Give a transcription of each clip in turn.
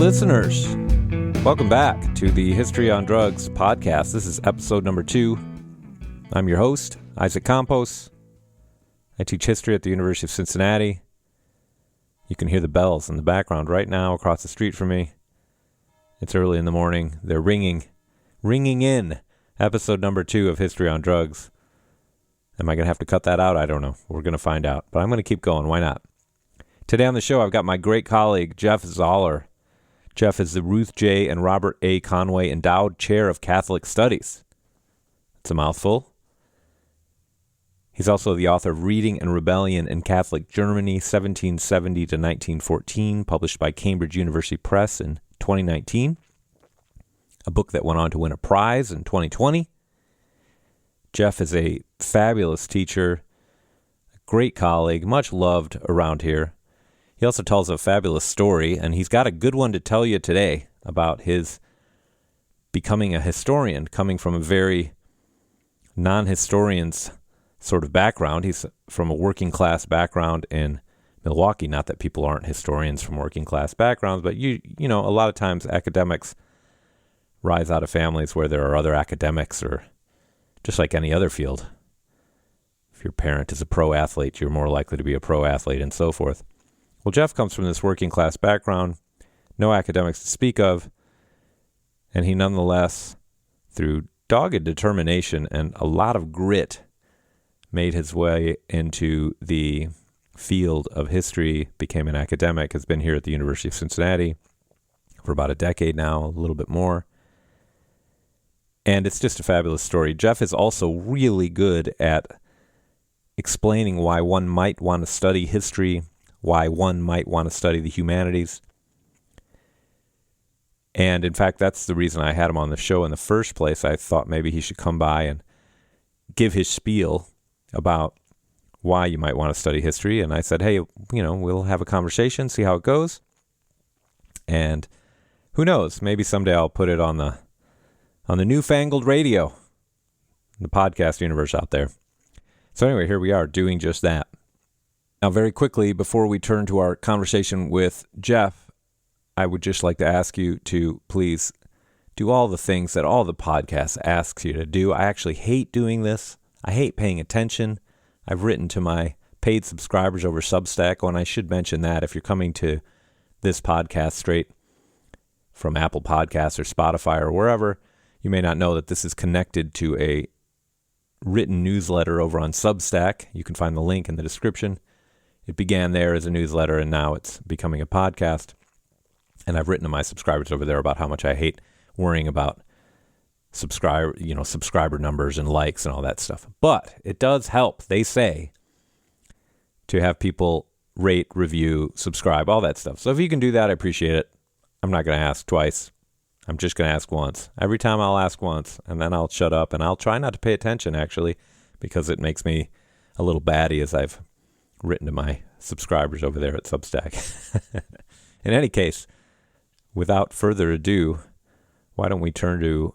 listeners, welcome back to the History on Drugs podcast. This is episode number 2. I'm your host, Isaac Campos. I teach history at the University of Cincinnati. You can hear the bells in the background right now across the street from me. It's early in the morning. They're ringing in episode number 2 of History on Drugs. Am I going to have to cut that out? I don't know. We're going to find out. But I'm going to keep going. Why not? Today on the show, I've got my great colleague, Jeff Zalar. Jeff is the Ruth J. and Robert A. Conway Endowed Chair of Catholic Studies. It's a mouthful. He's also the author of Reading and Rebellion in Catholic Germany, 1770 to 1914, published by Cambridge University Press in 2019. A book that went on to win a prize in 2020. Jeff is a fabulous teacher, a great colleague, much loved around here. He also tells a fabulous story, and he's got a good one to tell you today about his becoming a historian, coming from a very non-historian's sort of background. He's from a working class background in Milwaukee. Not that people aren't historians from working class backgrounds, but you know, a lot of times academics rise out of families where there are other academics, or just like any other field. If your parent is a pro athlete, you're more likely to be a pro athlete and so forth. Well, Jeff comes from this working class background, no academics to speak of, and he nonetheless, through dogged determination and a lot of grit, made his way into the field of history, became an academic, has been here at the University of Cincinnati for about a decade now, a little bit more. And it's just a fabulous story. Jeff is also really good at explaining why one might want to study history, why one might want to study the humanities. And in fact, that's the reason I had him on the show in the first place. I thought maybe he should come by and give his spiel about why you might want to study history. And I said, hey, we'll have a conversation, see how it goes. And who knows, maybe someday I'll put it on the newfangled radio, the podcast universe out there. So anyway, here we are doing just that. Now, very quickly, before we turn to our conversation with Jeff, I would just like to ask you to please do all the things that all the podcasts asks you to do. I actually hate doing this. I hate paying attention. I've written to my paid subscribers over Substack, and I should mention that if you're coming to this podcast straight from Apple Podcasts or Spotify or wherever, you may not know that this is connected to a written newsletter over on Substack. You can find the link in the description. It began there as a newsletter, and now it's becoming a podcast. And I've written to my subscribers over there about how much I hate worrying about subscriber numbers and likes and all that stuff. But it does help, they say, to have people rate, review, subscribe, all that stuff. So if you can do that, I appreciate it. I'm not going to ask twice. I'm just going to ask once. Every time I'll ask once, and then I'll shut up, and I'll try not to pay attention, actually, because it makes me a little batty as I've written to my subscribers over there at Substack. In any case, without further ado, why don't we turn to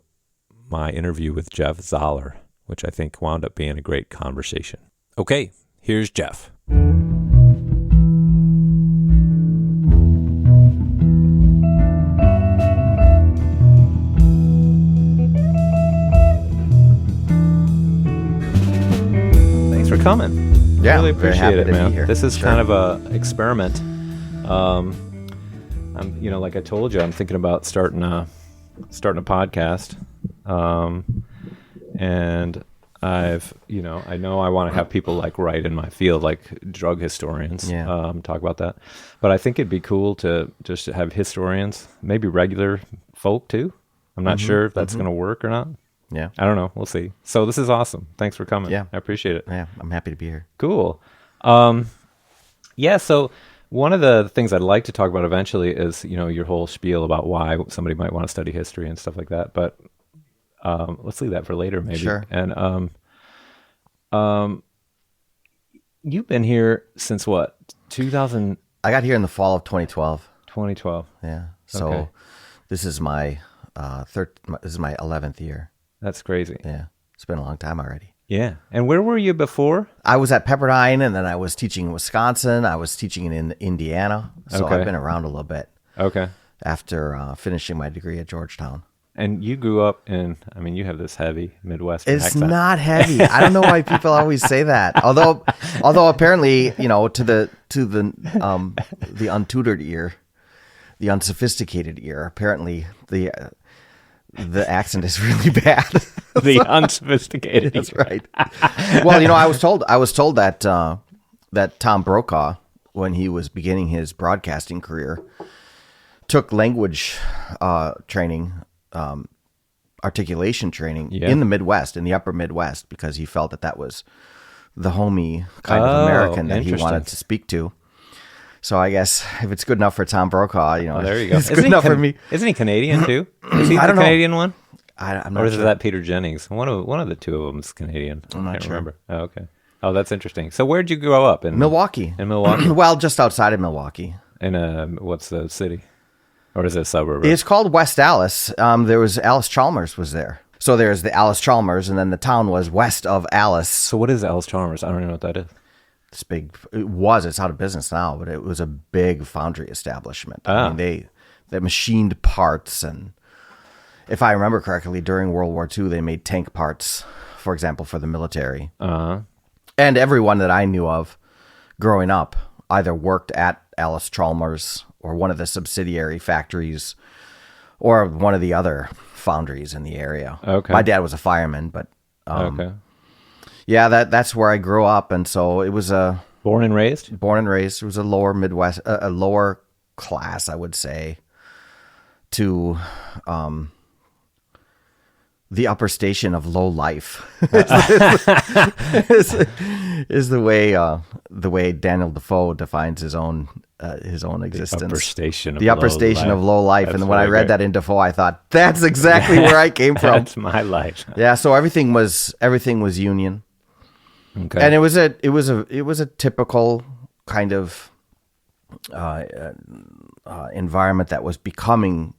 my interview with Jeff Zalar, which I think wound up being a great conversation. Okay, here's Jeff. Thanks for coming. Yeah, really appreciate it, man. This is sure. kind of a experiment. I'm, like I told you, I'm thinking about starting a podcast. And I've, I know I want to have people like right in my field, like drug historians, talk about that. But I think it'd be cool to just have historians, maybe regular folk too. I'm not sure if that's going to work or not. Yeah. I don't know. We'll see. So this is awesome. Thanks for coming. Yeah. I appreciate it. Yeah. I'm happy to be here. Cool. So one of the things I'd like to talk about eventually is, your whole spiel about why somebody might want to study history and stuff like that. But let's leave that for later, maybe. Sure. And you've been here since what? 2000? I got here in the fall of 2012. 2012. Yeah. So Okay. This is my 11th year. That's crazy. Yeah. It's been a long time already. Yeah. And where were you before? I was at Pepperdine, and then I was teaching in Wisconsin. I was teaching in Indiana. So Okay. I've been around a little bit. Okay. after finishing my degree at Georgetown. And you grew up in, I mean, you have this heavy Midwestern It's accent. not heavy. I don't know why people always say that. Although apparently, to the untutored ear, the unsophisticated ear, apparently the accent is really bad. The unsophisticated. That's right. Well, I was told that that Tom Brokaw, when he was beginning his broadcasting career, took language training, articulation training in the Midwest, in the upper Midwest, because he felt that was the homey kind of American that he wanted to speak to. So I guess if it's good enough for Tom Brokaw, there you go. It's good enough for me. Isn't he Canadian too? Is he I the don't know. Canadian one? I'm not Or is sure. that Peter Jennings? One of the two of them is Canadian. I'm not I can't sure. remember. Oh, okay. Oh, that's interesting. So where'd you grow up? In Milwaukee. In Milwaukee? Well, just outside of Milwaukee. In what's the city? Or is it a suburb? It's called West Allis. There was Alice Chalmers was there. So there's the Alice Chalmers, and then the town was west of Alice. So what is Alice Chalmers? I don't even know what that is. It's big. It's out of business now, but it was a big foundry establishment. I mean, they machined parts, and if I remember correctly, during World War II, they made tank parts, for example, for the military. Uh-huh. And everyone that I knew of growing up either worked at Alice Chalmers or one of the subsidiary factories or one of the other foundries in the area. Okay. My dad was a fireman, but Okay. yeah, that's where I grew up, and so it was Born and raised? born and raised. It was a lower Midwest, a lower class, I would say, to the upper station of low life. is the way Daniel Defoe defines his own existence. Upper station of The upper low station life. of low life. That's And when I really read great. that in Defoe, I thought that's exactly where I came from. That's my life. Yeah, so everything was union. Okay. And it was a typical kind of environment that was becoming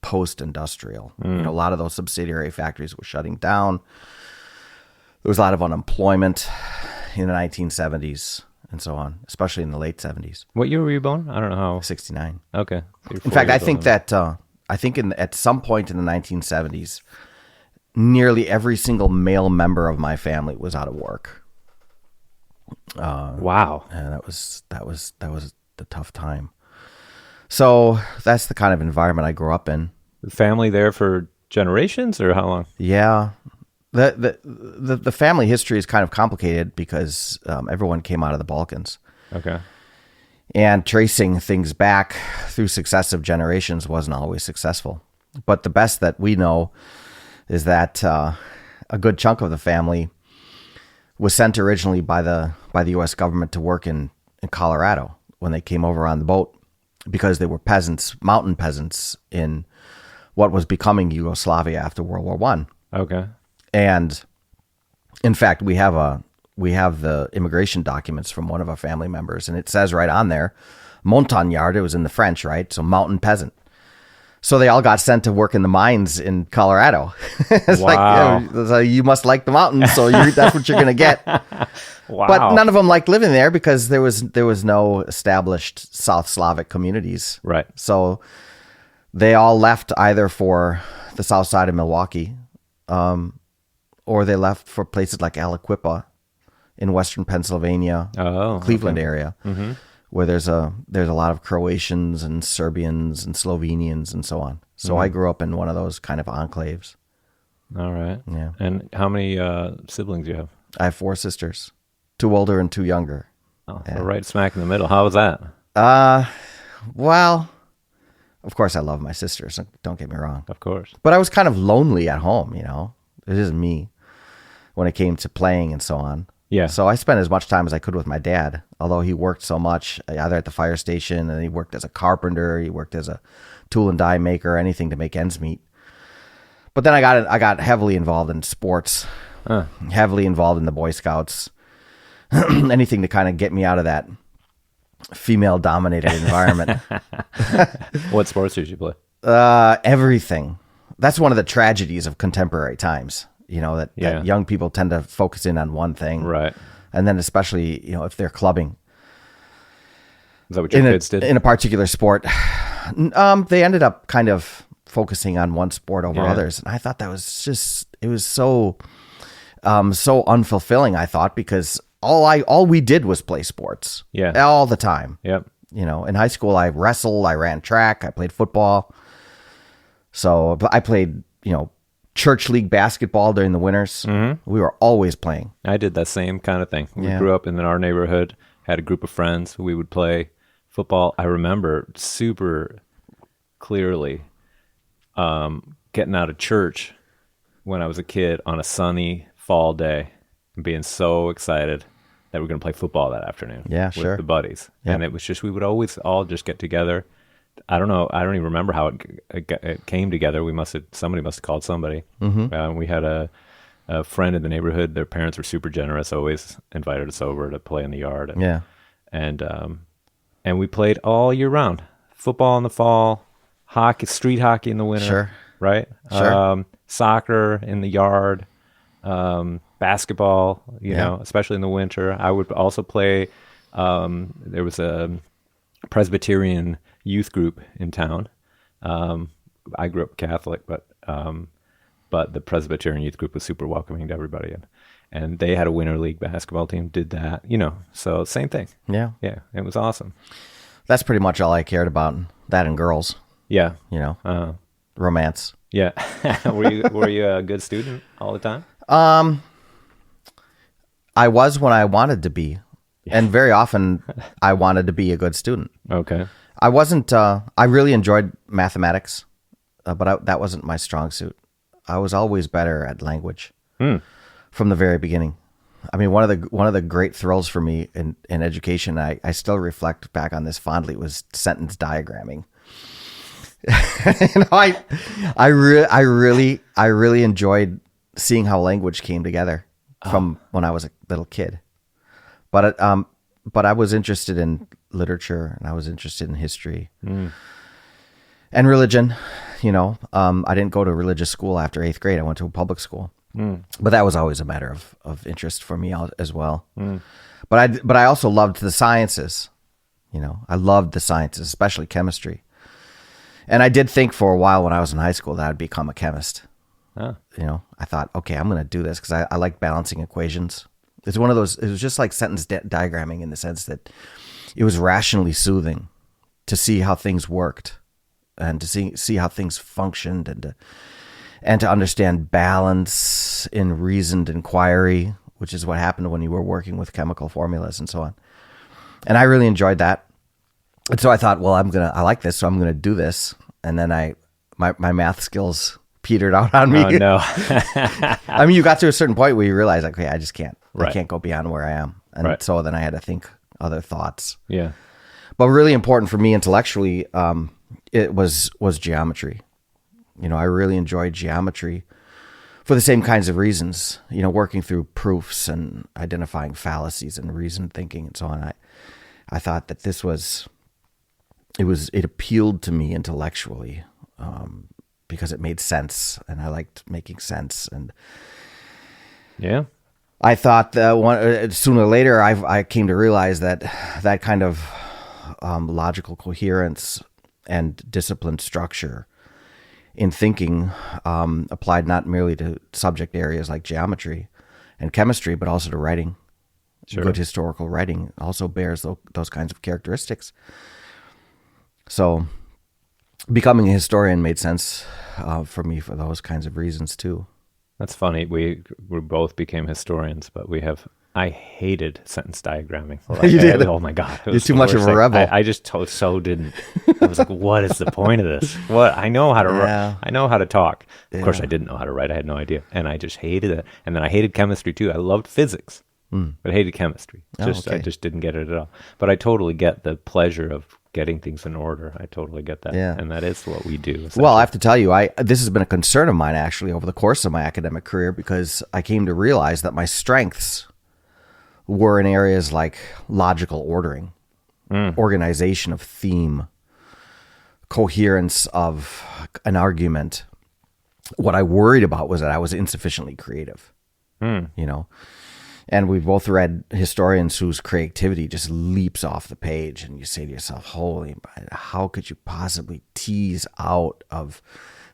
post-industrial. A lot of those subsidiary factories were shutting down. There was a lot of unemployment in the 1970s and so on, especially in the late 70s. What year were you born? I don't know how. 69. Okay. So you're In 4 fact, I years think old. that at some point in the 1970s, nearly every single male member of my family was out of work. Wow. And that was the tough time. So that's the kind of environment I grew up in. Family there for generations or how long? Yeah, the family history is kind of complicated because everyone came out of the Balkans, Okay. and tracing things back through successive generations wasn't always successful. But the best that we know is that a good chunk of the family was sent originally by the U.S. government to work in Colorado when they came over on the boat, because they were peasants, mountain peasants in what was becoming Yugoslavia after World War I. Okay. And in fact, we have the immigration documents from one of our family members, and it says right on there, montagnard. It was in the French, right? So mountain peasant. So they all got sent to work in the mines in Colorado. It's Wow. like, you must like the mountains, so that's what you're going to get. Wow. But none of them liked living there because there was no established South Slavic communities. Right. So they all left either for the south side of Milwaukee, or they left for places like Aliquippa in western Pennsylvania, Cleveland area, where there's a lot of Croatians and Serbians and Slovenians and so on. So I grew up in one of those kind of enclaves. All right. Yeah. And how many siblings do you have? I have 4 sisters, 2 older and 2 younger. Oh, we're right smack in the middle. How was that? Well, of course I love my sisters, don't get me wrong. Of course. But I was kind of lonely at home, It isn't me when it came to playing and so on. Yeah. So I spent as much time as I could with my dad, although he worked so much, either at the fire station, and he worked as a carpenter, he worked as a tool and die maker, anything to make ends meet. But then I got heavily involved in sports, heavily involved in the Boy Scouts, anything to kind of get me out of that female-dominated environment. What sports did you play? Everything. That's one of the tragedies of contemporary times, that young people tend to focus in on one thing. Right. And then especially, if they're clubbing Is that what your kids did? in a particular sport. They ended up kind of focusing on one sport over Yeah. others, and I thought that was it was so unfulfilling. I thought, because all we did was play sports, all the time. Yep. In high school, I wrestled, I ran track, I played football. So I played, church league basketball during the winters. Mm-hmm. We were always playing. I did that same kind of thing. We grew up in our neighborhood, had a group of friends. We would play football. I remember super clearly getting out of church when I was a kid on a sunny fall day and being so excited that we're going to play football that afternoon with the buddies. Yep. And it was just, we would always all just get together. I don't know. I don't even remember how it came together. Somebody must have called somebody. Mm-hmm. We had a friend in the neighborhood. Their parents were super generous. Always invited us over to play in the yard. And we played all year round. Football in the fall, hockey, street hockey in the winter. Sure. Right. Sure. Soccer in the yard. Basketball. Especially in the winter. I would also play. There was a Presbyterian youth group in town. I grew up Catholic, but the Presbyterian youth group was super welcoming to everybody, and they had a winter league basketball team. Did that, so same thing. Yeah, it was awesome. That's pretty much all I cared about. That and girls. Yeah, romance. Yeah. Were you a good student all the time? I was when I wanted to be. And very often I wanted to be a good student. Okay. I wasn't, I really enjoyed mathematics, but that wasn't my strong suit. I was always better at language from the very beginning. I mean, one of the great thrills for me in education, I still reflect back on this fondly, was sentence diagramming. I really enjoyed seeing how language came together from when I was a little kid. But I was interested in literature, and I was interested in history and religion. I didn't go to religious school after 8th grade. I went to a public school, but that was always a matter of interest for me as well. But I also loved the sciences. I loved the sciences, especially chemistry. And I did think for a while when I was in high school that I'd become a chemist. I thought, okay, I'm going to do this because I like balancing equations. It's one of those, it was just like sentence diagramming in the sense that it was rationally soothing to see how things worked and to see how things functioned and to understand balance in reasoned inquiry, which is what happened when you were working with chemical formulas and so on. And I really enjoyed that. And so I thought, well, I like this, so I'm going to do this. And then my math skills petered out on me. Oh, no. I mean, you got to a certain point where you realize, okay, I just can't. Right. I can't go beyond where I am. And so then I had to think other thoughts. Yeah. But really important for me intellectually, it was geometry. I really enjoyed geometry for the same kinds of reasons, working through proofs and identifying fallacies and reasoned thinking and so on. I thought that it appealed to me intellectually, because it made sense and I liked making sense. And yeah, I thought that sooner or later I came to realize that kind of logical coherence and disciplined structure in thinking applied not merely to subject areas like geometry and chemistry, but also to writing. Sure. Good historical writing also bears those kinds of characteristics. So becoming a historian made sense for me for those kinds of reasons too. That's funny. We both became historians, but I hated sentence diagramming. You did? Oh my God. You're too much of a rebel. I just so didn't. I was like, what is the point of this? What? I know how to write. I know how to talk. Of course, I didn't know how to write. I had no idea. And I just hated it. And then I hated chemistry too. I loved physics, but I hated chemistry. I just didn't get it at all. But I totally get the pleasure of getting things in order. I totally get that. Yeah. And that is what we do. Well, I have to tell you, this has been a concern of mine actually over the course of my academic career, because I came to realize that my strengths were in areas like logical ordering, organization of theme, coherence of an argument. What I worried about was that I was insufficiently creative. And we both read historians whose creativity just leaps off the page. And you say to yourself, holy, how could you possibly tease out of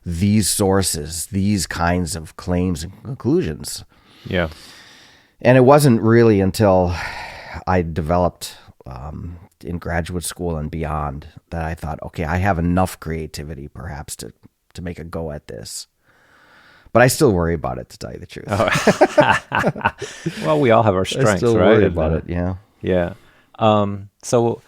these sources these kinds of claims and conclusions? Yeah. And it wasn't really until I developed in graduate school and beyond that I thought, okay, I have enough creativity perhaps to make a go at this. But I still worry about it, to tell you the truth. Oh. Well, we all have our strengths, I still right? worry about it, yeah. Yeah. So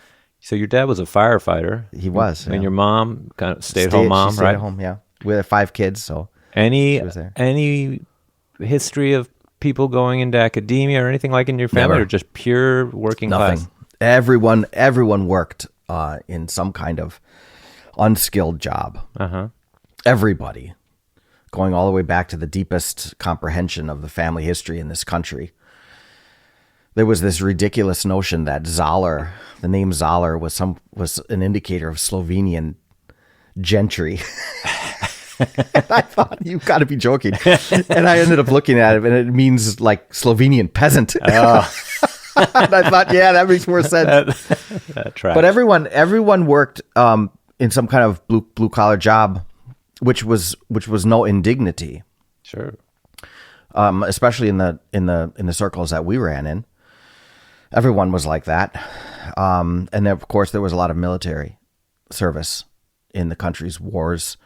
your dad was a firefighter. He was. And yeah. your mom kind of stay-at-home mom, she stayed right? at home, yeah. We had 5 kids, so Any she was there. any history of people going into academia or anything like in your family, Never. or just pure working Nothing. class? Everyone worked in some kind of unskilled job. Uh-huh. Everybody. Going all the way back to the deepest comprehension of the family history in this country. There was this ridiculous notion that Zalar, the name Zalar, was an indicator of Slovenian gentry. And I thought, you've got to be joking. And I ended up looking at it, and it means like Slovenian peasant. Oh. And I thought, yeah, that makes more sense. That tracks. But everyone worked in some kind of blue collar job, which was no indignity. Sure. Especially in the circles that we ran in. Everyone was like that. And then, of course, there was a lot of military service in the country's wars,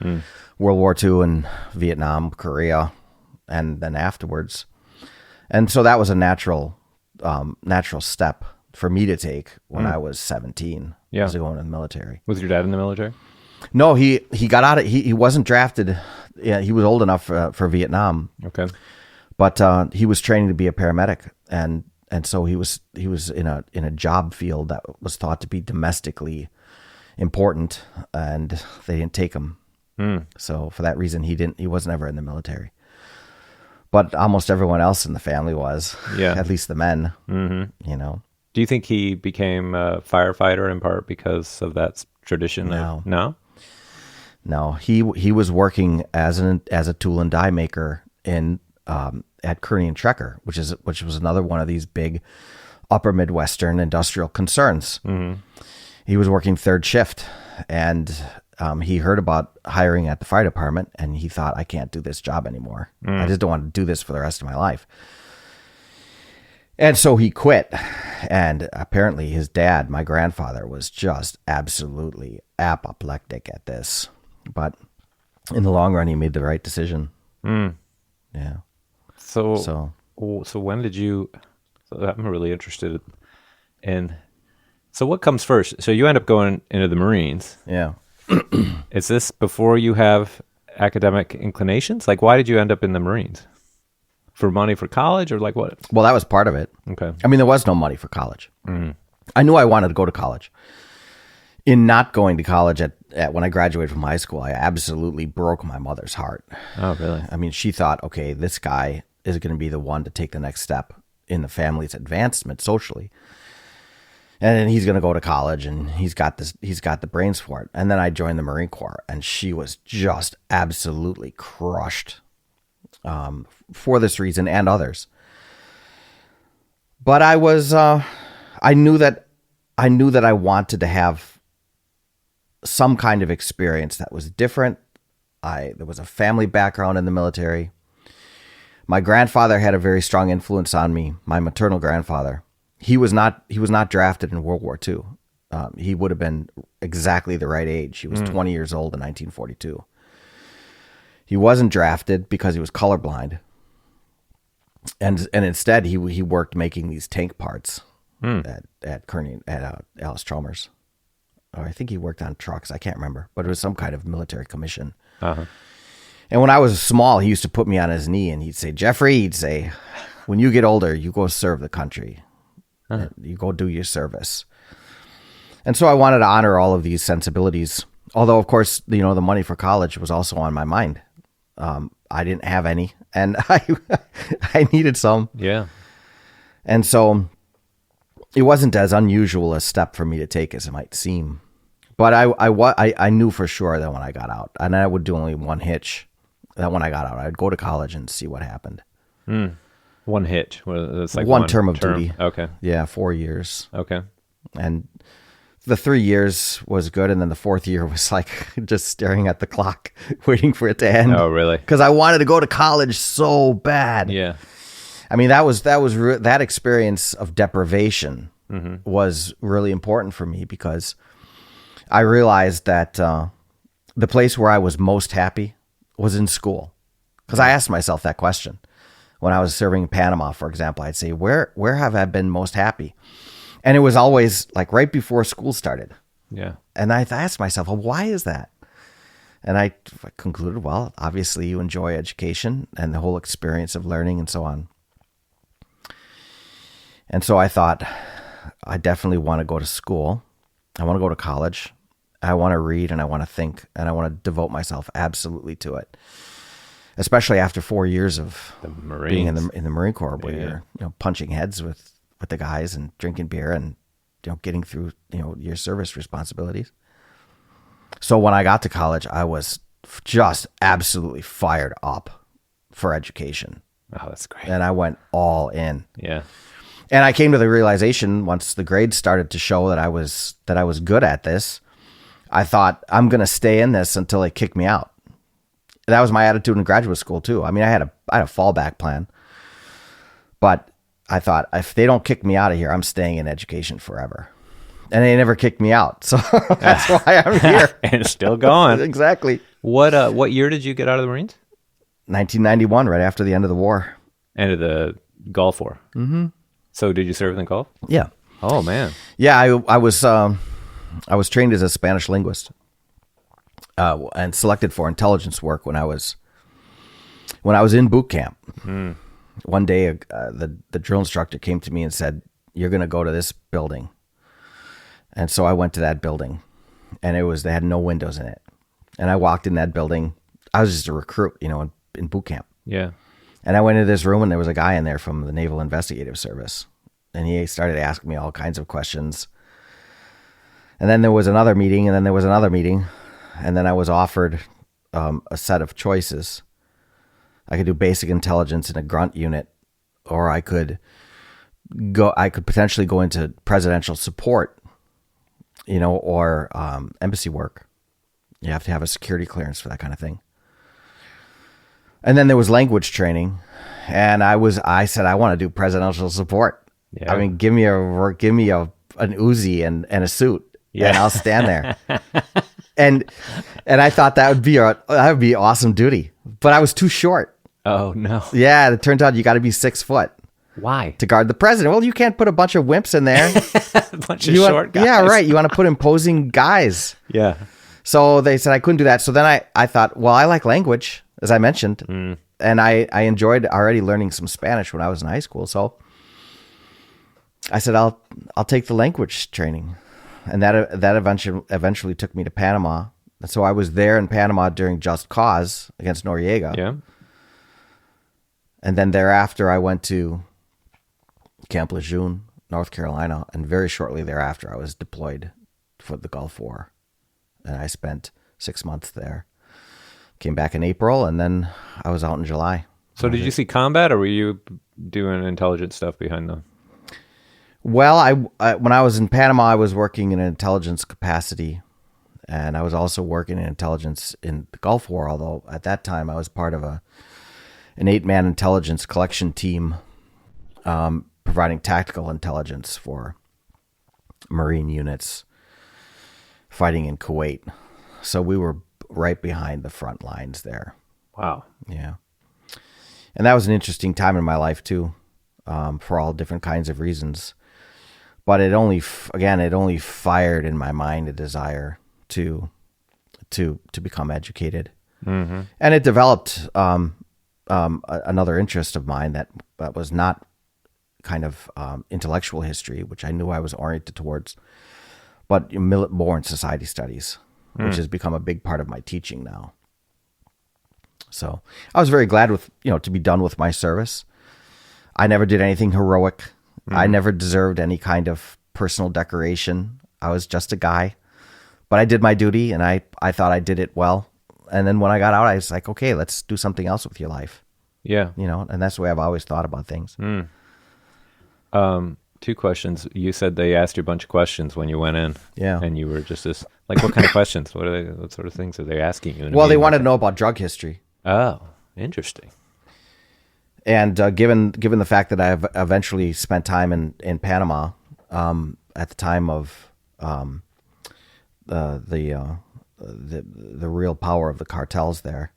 World War II and Vietnam, Korea, and then afterwards. And so that was a natural step for me to take when I was 17. Yeah. Was to go into the military. Was your dad in the military? No, he got out of, he wasn't drafted. Yeah, he was old enough for Vietnam. Okay. But he was training to be a paramedic, and so he was in a job field that was thought to be domestically important, and they didn't take him. So for that reason, he wasn't ever in the military. But almost everyone else in the family was. Yeah. At least the men. Mm-hmm. You know. Do you think he became a firefighter in part because of that tradition? No. No? He was working as a tool and die maker at Kearney and Trecker, which was another one of these big upper Midwestern industrial concerns. Mm-hmm. He was working third shift, and he heard about hiring at the fire department, and he thought, I can't do this job anymore. I just don't want to do this for the rest of my life. And so he quit. And apparently his dad, my grandfather, was just absolutely apoplectic at this. But in the long run, he made the right decision. Yeah. So when did you? So I'm really interested in. So what comes first? So you end up going into the Marines. Yeah. Is this before you have academic inclinations? Like, why did you end up in the Marines? For money for college, or like what? Well, that was part of it. Okay. I mean, there was no money for college. I knew I wanted to go to college. In not going to college at when I graduated from high school, I absolutely broke my mother's heart. Oh, really? I mean, she thought, okay, this guy is going to be the one to take the next step in the family's advancement socially. And then he's going to go to college, and he's got the brains for it. And then I joined the Marine Corps, and she was just absolutely crushed for this reason and others. But I knew that I wanted to have some kind of experience that was different. There was a family background in the military. My grandfather had a very strong influence on me. My maternal grandfather. He was not drafted in World War II. He would have been exactly the right age. He was 20 years old in 1942. He wasn't drafted because he was colorblind. And instead he worked making these tank parts at Kearney, at Alice Chalmers. Or I think he worked on trucks. I can't remember, but it was some kind of military commission. Uh-huh. And when I was small, he used to put me on his knee and he'd say, Jeffrey, he'd say, when you get older, you go serve the country. Uh-huh. You go do your service. And so I wanted to honor all of these sensibilities. Although, of course, the money for college was also on my mind. I didn't have any, and I needed some. Yeah. And so it wasn't as unusual a step for me to take as it might seem. But I knew for sure that when I got out, and I would do only one hitch, that when I got out, I'd go to college and see what happened. One hit. It's like one term of duty. Okay. Yeah, 4 years. Okay. And the 3 years was good, and then the fourth year was like just staring at the clock, waiting for it to end. Oh, really? Because I wanted to go to college so bad. Yeah. I mean, that experience of deprivation was really important for me, because I realized that the place where I was most happy was in school. Because I asked myself that question when I was serving in Panama, for example. I'd say, where have I been most happy? And it was always like right before school started. Yeah. And I asked myself, well, why is that? And I concluded, well, obviously you enjoy education and the whole experience of learning and so on. And so I thought, I definitely want to go to school. I want to go to college. I want to read and I want to think, and I want to devote myself absolutely to it. Especially after 4 years of being in the Marine Corps, where you're punching heads with the guys and drinking beer and getting through your service responsibilities. So when I got to college, I was just absolutely fired up for education. Oh, that's great. And I went all in. Yeah. And I came to the realization, once the grades started to show that I was good at this, I thought, I'm going to stay in this until they kick me out. That was my attitude in graduate school too. I mean, I had a fallback plan, but I thought, if they don't kick me out of here, I'm staying in education forever. And they never kicked me out. So that's why I'm here. And it's still going. Exactly. What year did you get out of the Marines? 1991, right after the end of the war. End of the Gulf War. Mm-hmm. So did you serve in the Gulf? Yeah. Oh, man. Yeah, I was trained as a Spanish linguist and selected for intelligence work when I was in boot camp. Mm. One day, the drill instructor came to me and said, "You're going to go to this building." And so I went to that building, and they had no windows in it. And I walked in that building. I was just a recruit, in boot camp. Yeah. And I went into this room, and there was a guy in there from the Naval Investigative Service. And he started asking me all kinds of questions. And then there was another meeting, and then there was another meeting. And then I was offered a set of choices. I could do basic intelligence in a grunt unit, or I could potentially go into presidential support, or embassy work. You have to have a security clearance for that kind of thing. And then there was language training, and I said, I want to do presidential support. Yeah. I mean, give me an Uzi and a suit, and I'll stand there. and I thought that would be awesome duty, but I was too short. Oh no! Yeah, it turns out you got to be 6 foot. Why? To guard the president. Well, you can't put a bunch of wimps in there. A bunch of short guys. Yeah, right. You want to put imposing guys. Yeah. So they said I couldn't do that. So then I thought, well, I like language, as I mentioned, and I enjoyed already learning some Spanish when I was in high school. So I said, I'll take the language training, and that eventually took me to Panama. And so I was there in Panama during Just Cause against Noriega. Yeah. And then thereafter, I went to Camp Lejeune, North Carolina, and very shortly thereafter, I was deployed for the Gulf War, and I spent 6 months there. Came back in April, and then I was out in July. So did you see combat, or were you doing intelligence stuff behind them? Well, I when I was in Panama, I was working in an intelligence capacity, and I was also working in intelligence in the Gulf War, although at that time I was part of an 8-man intelligence collection team, providing tactical intelligence for Marine units fighting in Kuwait. So we were right behind the front lines there. Wow. Yeah. And that was an interesting time in my life too, for all different kinds of reasons. But it only fired in my mind a desire to become educated. Mm-hmm. And it developed another interest of mine that was not kind of intellectual history, which I knew I was oriented towards, but more in society studies, which has become a big part of my teaching now. So I was very glad to be done with my service. I never did anything heroic. I never deserved any kind of personal decoration. I was just a guy, but I did my duty, and I thought I did it well. And then when I got out, I was like, okay, let's do something else with your life. Yeah. And that's the way I've always thought about things. Two questions. You said they asked you a bunch of questions when you went in. Yeah. And you were just this, like, what kind of questions? What sort of things are they asking you? Well, they wanted to know about drug history. Oh, interesting. And given the fact that I've eventually spent time in Panama at the time of the real power of the cartels there,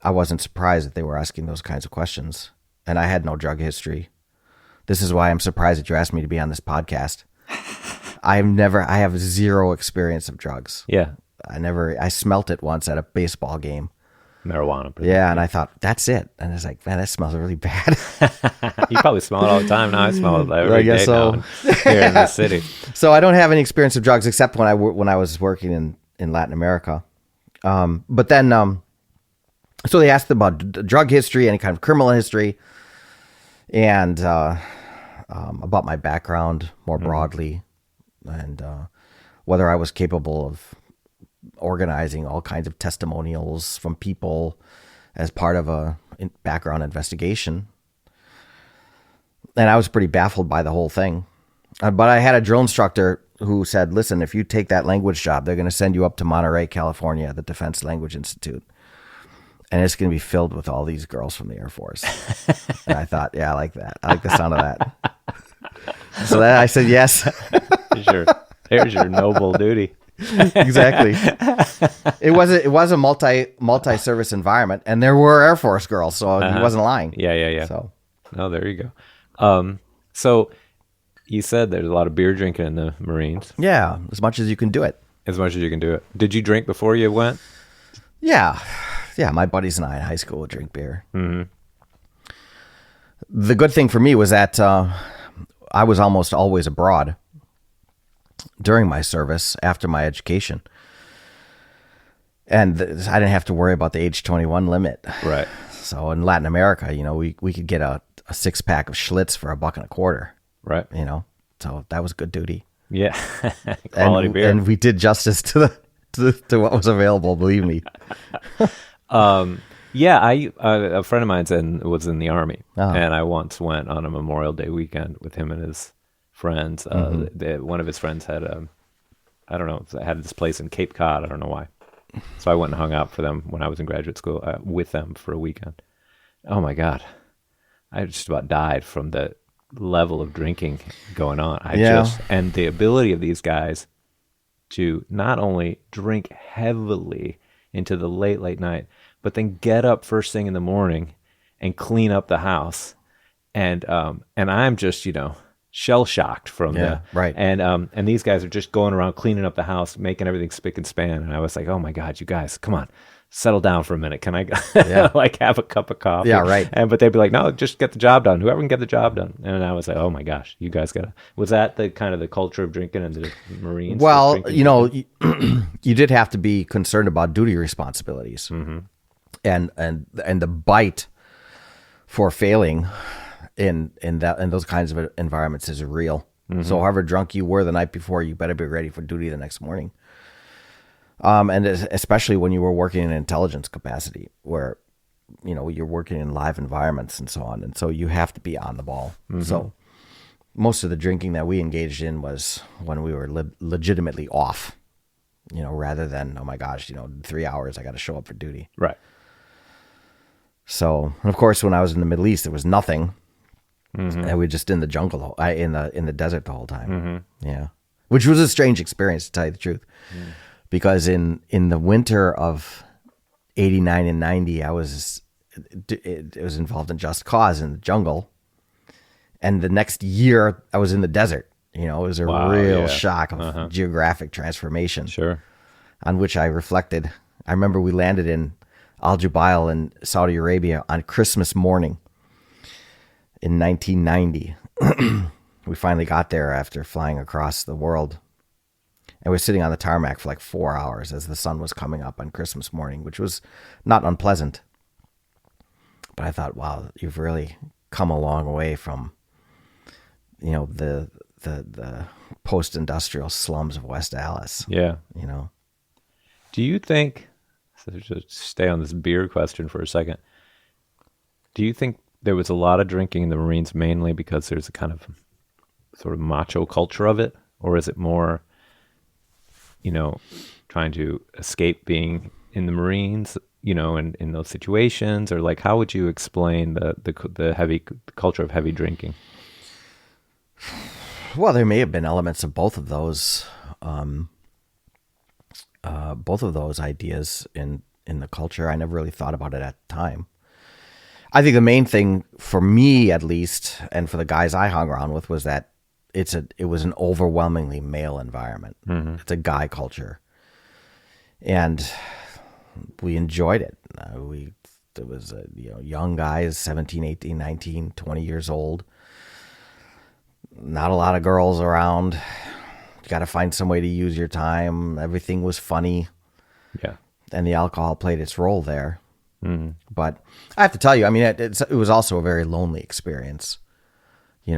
I wasn't surprised that they were asking those kinds of questions. And I had no drug history. This is why I'm surprised that you asked me to be on this podcast. I have zero experience of drugs. Yeah. I smelt it once at a baseball game. Marijuana. Yeah, and I thought, that's it. And it's like, man, that smells really bad. You probably smell it all the time now. I smell it every I guess day so. now here in the city. So I don't have any experience of drugs except when I was working in Latin America. But then, so they asked about drug history, any kind of criminal history, and about my background more broadly, and whether I was capable of organizing all kinds of testimonials from people as part of a background investigation. And I was pretty baffled by the whole thing. But I had a drill instructor who said, listen, if you take that language job, they're going to send you up to Monterey, California, at the Defense Language Institute. And it's going to be filled with all these girls from the Air Force. And I thought, yeah, I like that. I like the sound of that. So that I said, yes. Here's your noble duty. Exactly. It was a multi-service environment, and there were Air Force girls, so he wasn't lying. Yeah. So, there you go. So you said there's a lot of beer drinking in the Marines. yeah, as much as you can do it. As much as you can do it. Did you drink before you went? Yeah. My buddies and I in high school would drink beer. Mm-hmm. The good thing for me was that I was almost always abroad during my service after my education. And I didn't have to worry about the age 21 limit. Right. So in Latin America, we could get a 6-pack of Schlitz for $1.25. Right. So that was good duty. Yeah. Quality beer. And we did justice to what was available, believe me. Yeah, a friend of mine was in the Army, and I once went on a Memorial Day weekend with him and his friends. One of his friends had, I don't know, had this place in Cape Cod. I don't know why. So I went and hung out for them when I was in graduate school with them for a weekend. Oh my God, I just about died from the level of drinking going on. And the ability of these guys to not only drink heavily into the late night, but then get up first thing in the morning and clean up the house. And I'm just, shell shocked from that. Right. And these guys are just going around cleaning up the house, making everything spick and span. And I was like, oh my God, you guys, come on, settle down for a minute. Can I like have a cup of coffee? Yeah, right. But they'd be like, no, just get the job done. Whoever can get the job done. And I was like, oh my gosh, you guys was that the kind of the culture of drinking in the Marines? Well, you did have to be concerned about duty responsibilities. Mm-hmm. And the bite for failing in those kinds of environments is real. Mm-hmm. So however drunk you were the night before, you better be ready for duty the next morning. And especially when you were working in intelligence capacity, where you're working in live environments and so on, and so you have to be on the ball. Mm-hmm. So most of the drinking that we engaged in was when we were legitimately off, rather than, oh my gosh, 3 hours I got to show up for duty. Right. So, and of course, when I was in the Middle East, there was nothing. Mm-hmm. And we were just in the jungle, in the desert the whole time. Mm-hmm. Yeah, which was a strange experience, to tell you the truth, because in the winter of '89 and '90, I was involved in Just Cause in the jungle, and the next year I was in the desert. It was a real shock of geographic transformation. Sure, on which I reflected. I remember we landed in Al Jubail in Saudi Arabia on Christmas morning in 1990. We finally got there after flying across the world. And we're sitting on the tarmac for like 4 hours as the sun was coming up on Christmas morning, which was not unpleasant. But I thought, wow, you've really come a long way from, the post-industrial slums of West Dallas. Yeah. Do you think So just stay on this beer question for a second. Do you think there was a lot of drinking in the Marines mainly because there's a kind of sort of macho culture of it? Or is it more, trying to escape being in the Marines, in those situations? Or like, how would you explain the heavy culture of heavy drinking? Well, there may have been elements of both of those ideas in the culture. I never really thought about it at the time. I think the main thing for me, at least, and for the guys I hung around with, was that it was an overwhelmingly male environment. Mm-hmm. It's a guy culture, and we enjoyed it. It was young guys, 17, 18, 19, 20 years old. Not a lot of girls around. You got to find some way to use your time. Everything was funny. Yeah. And the alcohol played its role there. Mm-hmm. But I have to tell you, I mean, it was also a very lonely experience,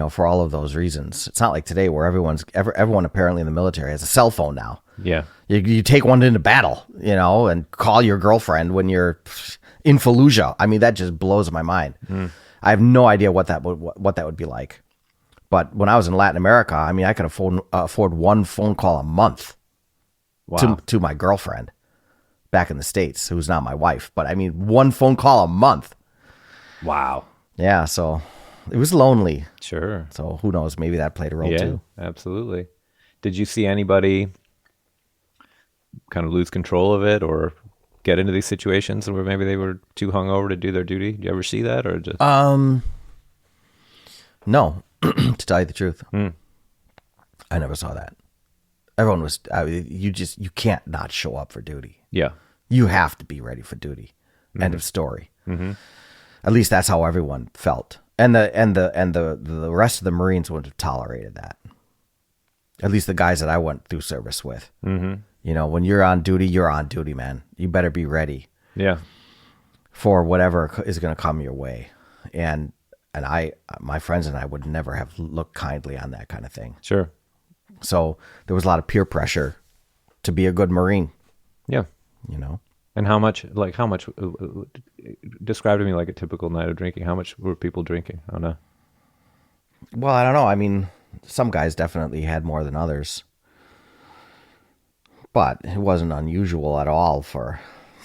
for all of those reasons. It's not like today where everyone apparently in the military has a cell phone now. Yeah. You take one into battle, and call your girlfriend when you're in Fallujah. I mean, that just blows my mind. Mm. I have no idea what that would be like. But when I was in Latin America, I mean, I could afford one phone call a month. Wow. to my girlfriend back in the States, who's not my wife. But I mean, one phone call a month. Wow. Yeah, so it was lonely. Sure. So who knows? Maybe that played a role too. Absolutely. Did you see anybody kind of lose control of it or get into these situations where maybe they were too hungover to do their duty? Did you ever see that, or just? No. To tell you the truth, I never saw that. Everyone was, you can't not show up for duty. Yeah. You have to be ready for duty. Mm-hmm. End of story. Mm-hmm. At least that's how everyone felt. And the rest of the Marines wouldn't have tolerated that. At least the guys that I went through service with. Mm-hmm. When you're on duty, man. You better be ready. Yeah. For whatever is going to come your way. And my friends and I would never have looked kindly on that kind of thing. Sure. So there was a lot of peer pressure to be a good Marine. Yeah. And how much, describe to me like a typical night of drinking. How much were people drinking? I don't know. Well, I don't know. I mean, some guys definitely had more than others. But it wasn't unusual at all for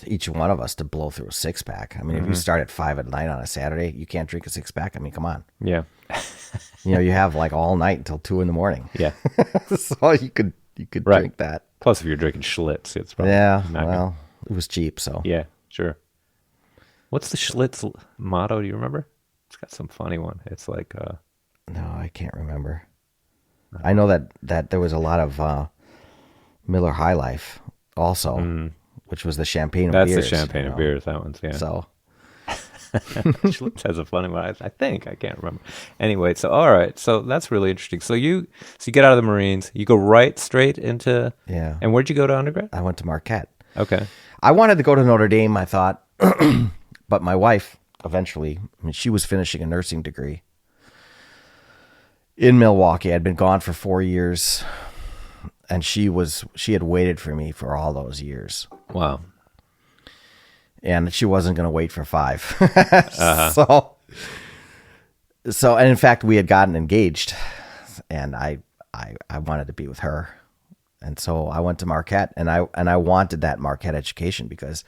each one of us to blow through a six-pack. I mean, if you start at 5 at night on a Saturday, you can't drink a six-pack. I mean, come on. Yeah. You have like all night until 2 a.m. Yeah. So you could drink that. Plus, if you're drinking Schlitz, it's probably it was cheap, so. Yeah, sure. What's the Schlitz motto? Do you remember? It's got some funny one. It's like... No, I can't remember. I know that there was a lot of Miller High Life also, which was the champagne of beers. That's the champagne of beers, that one's, yeah. So... Schlitz has a funny one. I think. I can't remember. Anyway, so all right. So that's really interesting. So you get out of the Marines. You go right straight into... Yeah. And where'd you go to undergrad? I went to Marquette. Okay. I wanted to go to Notre Dame, I thought. But my wife, eventually, she was finishing a nursing degree in Milwaukee. I'd been gone for 4 years. And she had waited for me for all those years. Wow. And she wasn't going to wait for 5. Uh-huh. So, and in fact, we had gotten engaged, and I wanted to be with her, and so I went to Marquette, and I wanted that Marquette education because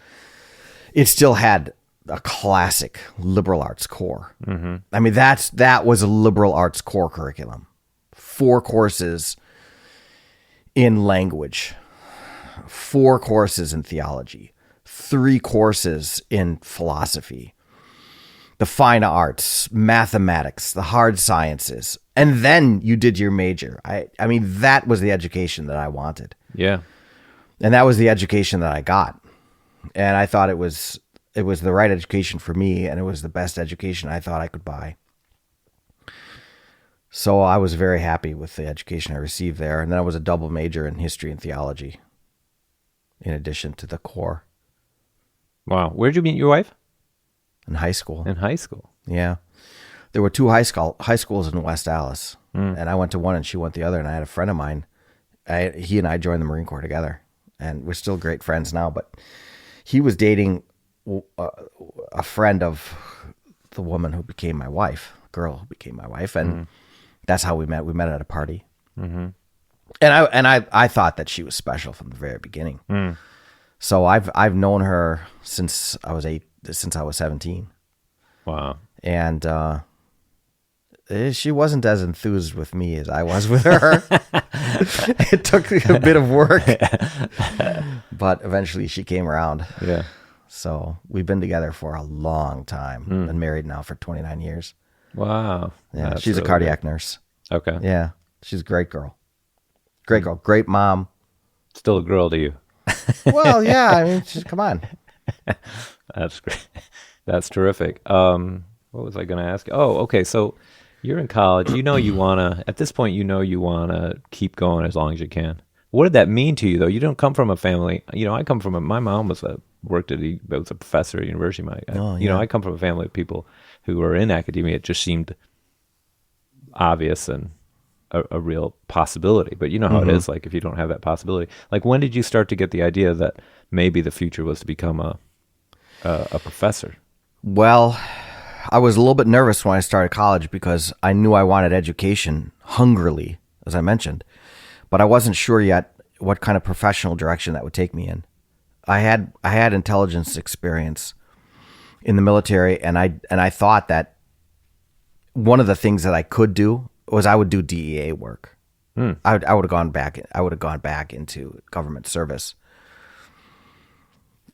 it still had a classic liberal arts core. Mm-hmm. I mean, that was a liberal arts core curriculum, 4 courses in language, 4 courses in theology, 3 courses in philosophy, the fine arts, mathematics, the hard sciences, and then you did your major. I mean, that was the education that I wanted. Yeah. And that was the education that I got. And I thought it was the right education for me, and it was the best education I thought I could buy. So I was very happy with the education I received there. And then I was a double major in history and theology in addition to the core. Wow. Where'd you meet your wife? In high school. In high school? Yeah. There were 2 high schools in West Allis. And I went to one and she went the other. And I had a friend of mine. He and I joined the Marine Corps together. And we're still great friends now. But he was dating a friend of the woman who became my wife, girl who became my wife, and that's how we met. We met at a party, and I thought that she was special from the very beginning. So I've known her since I was 17. Wow. And she wasn't as enthused with me as I was with her. It took a bit of work, but eventually she came around. Yeah. So we've been together for a long time. Been married now for 29 years. Wow. Yeah, That's she's a really cardiac good. nurse. Okay. Yeah, she's a great girl. Great girl. Great mom. Still a girl to you. Well, yeah, I mean, come on. That's great. That's terrific. What was I going to ask? Oh, okay. So you're in college. At this point, you want to keep going as long as you can. What did that mean to you, though? You don't come from a family. I come from my mom was a professor at university. I come from a family of people who were in academia. It just seemed obvious and a real possibility. But you know how it is, like if you don't have that possibility. Like when did you start to get the idea that maybe the future was to become a professor? Well, I was a little bit nervous when I started college because I knew I wanted education hungrily, as I mentioned, but I wasn't sure yet what kind of professional direction that would take me in. I had intelligence experience in the military, and I thought that one of the things that I could do was I would do DEA work. I would have gone back. I would have gone back into government service.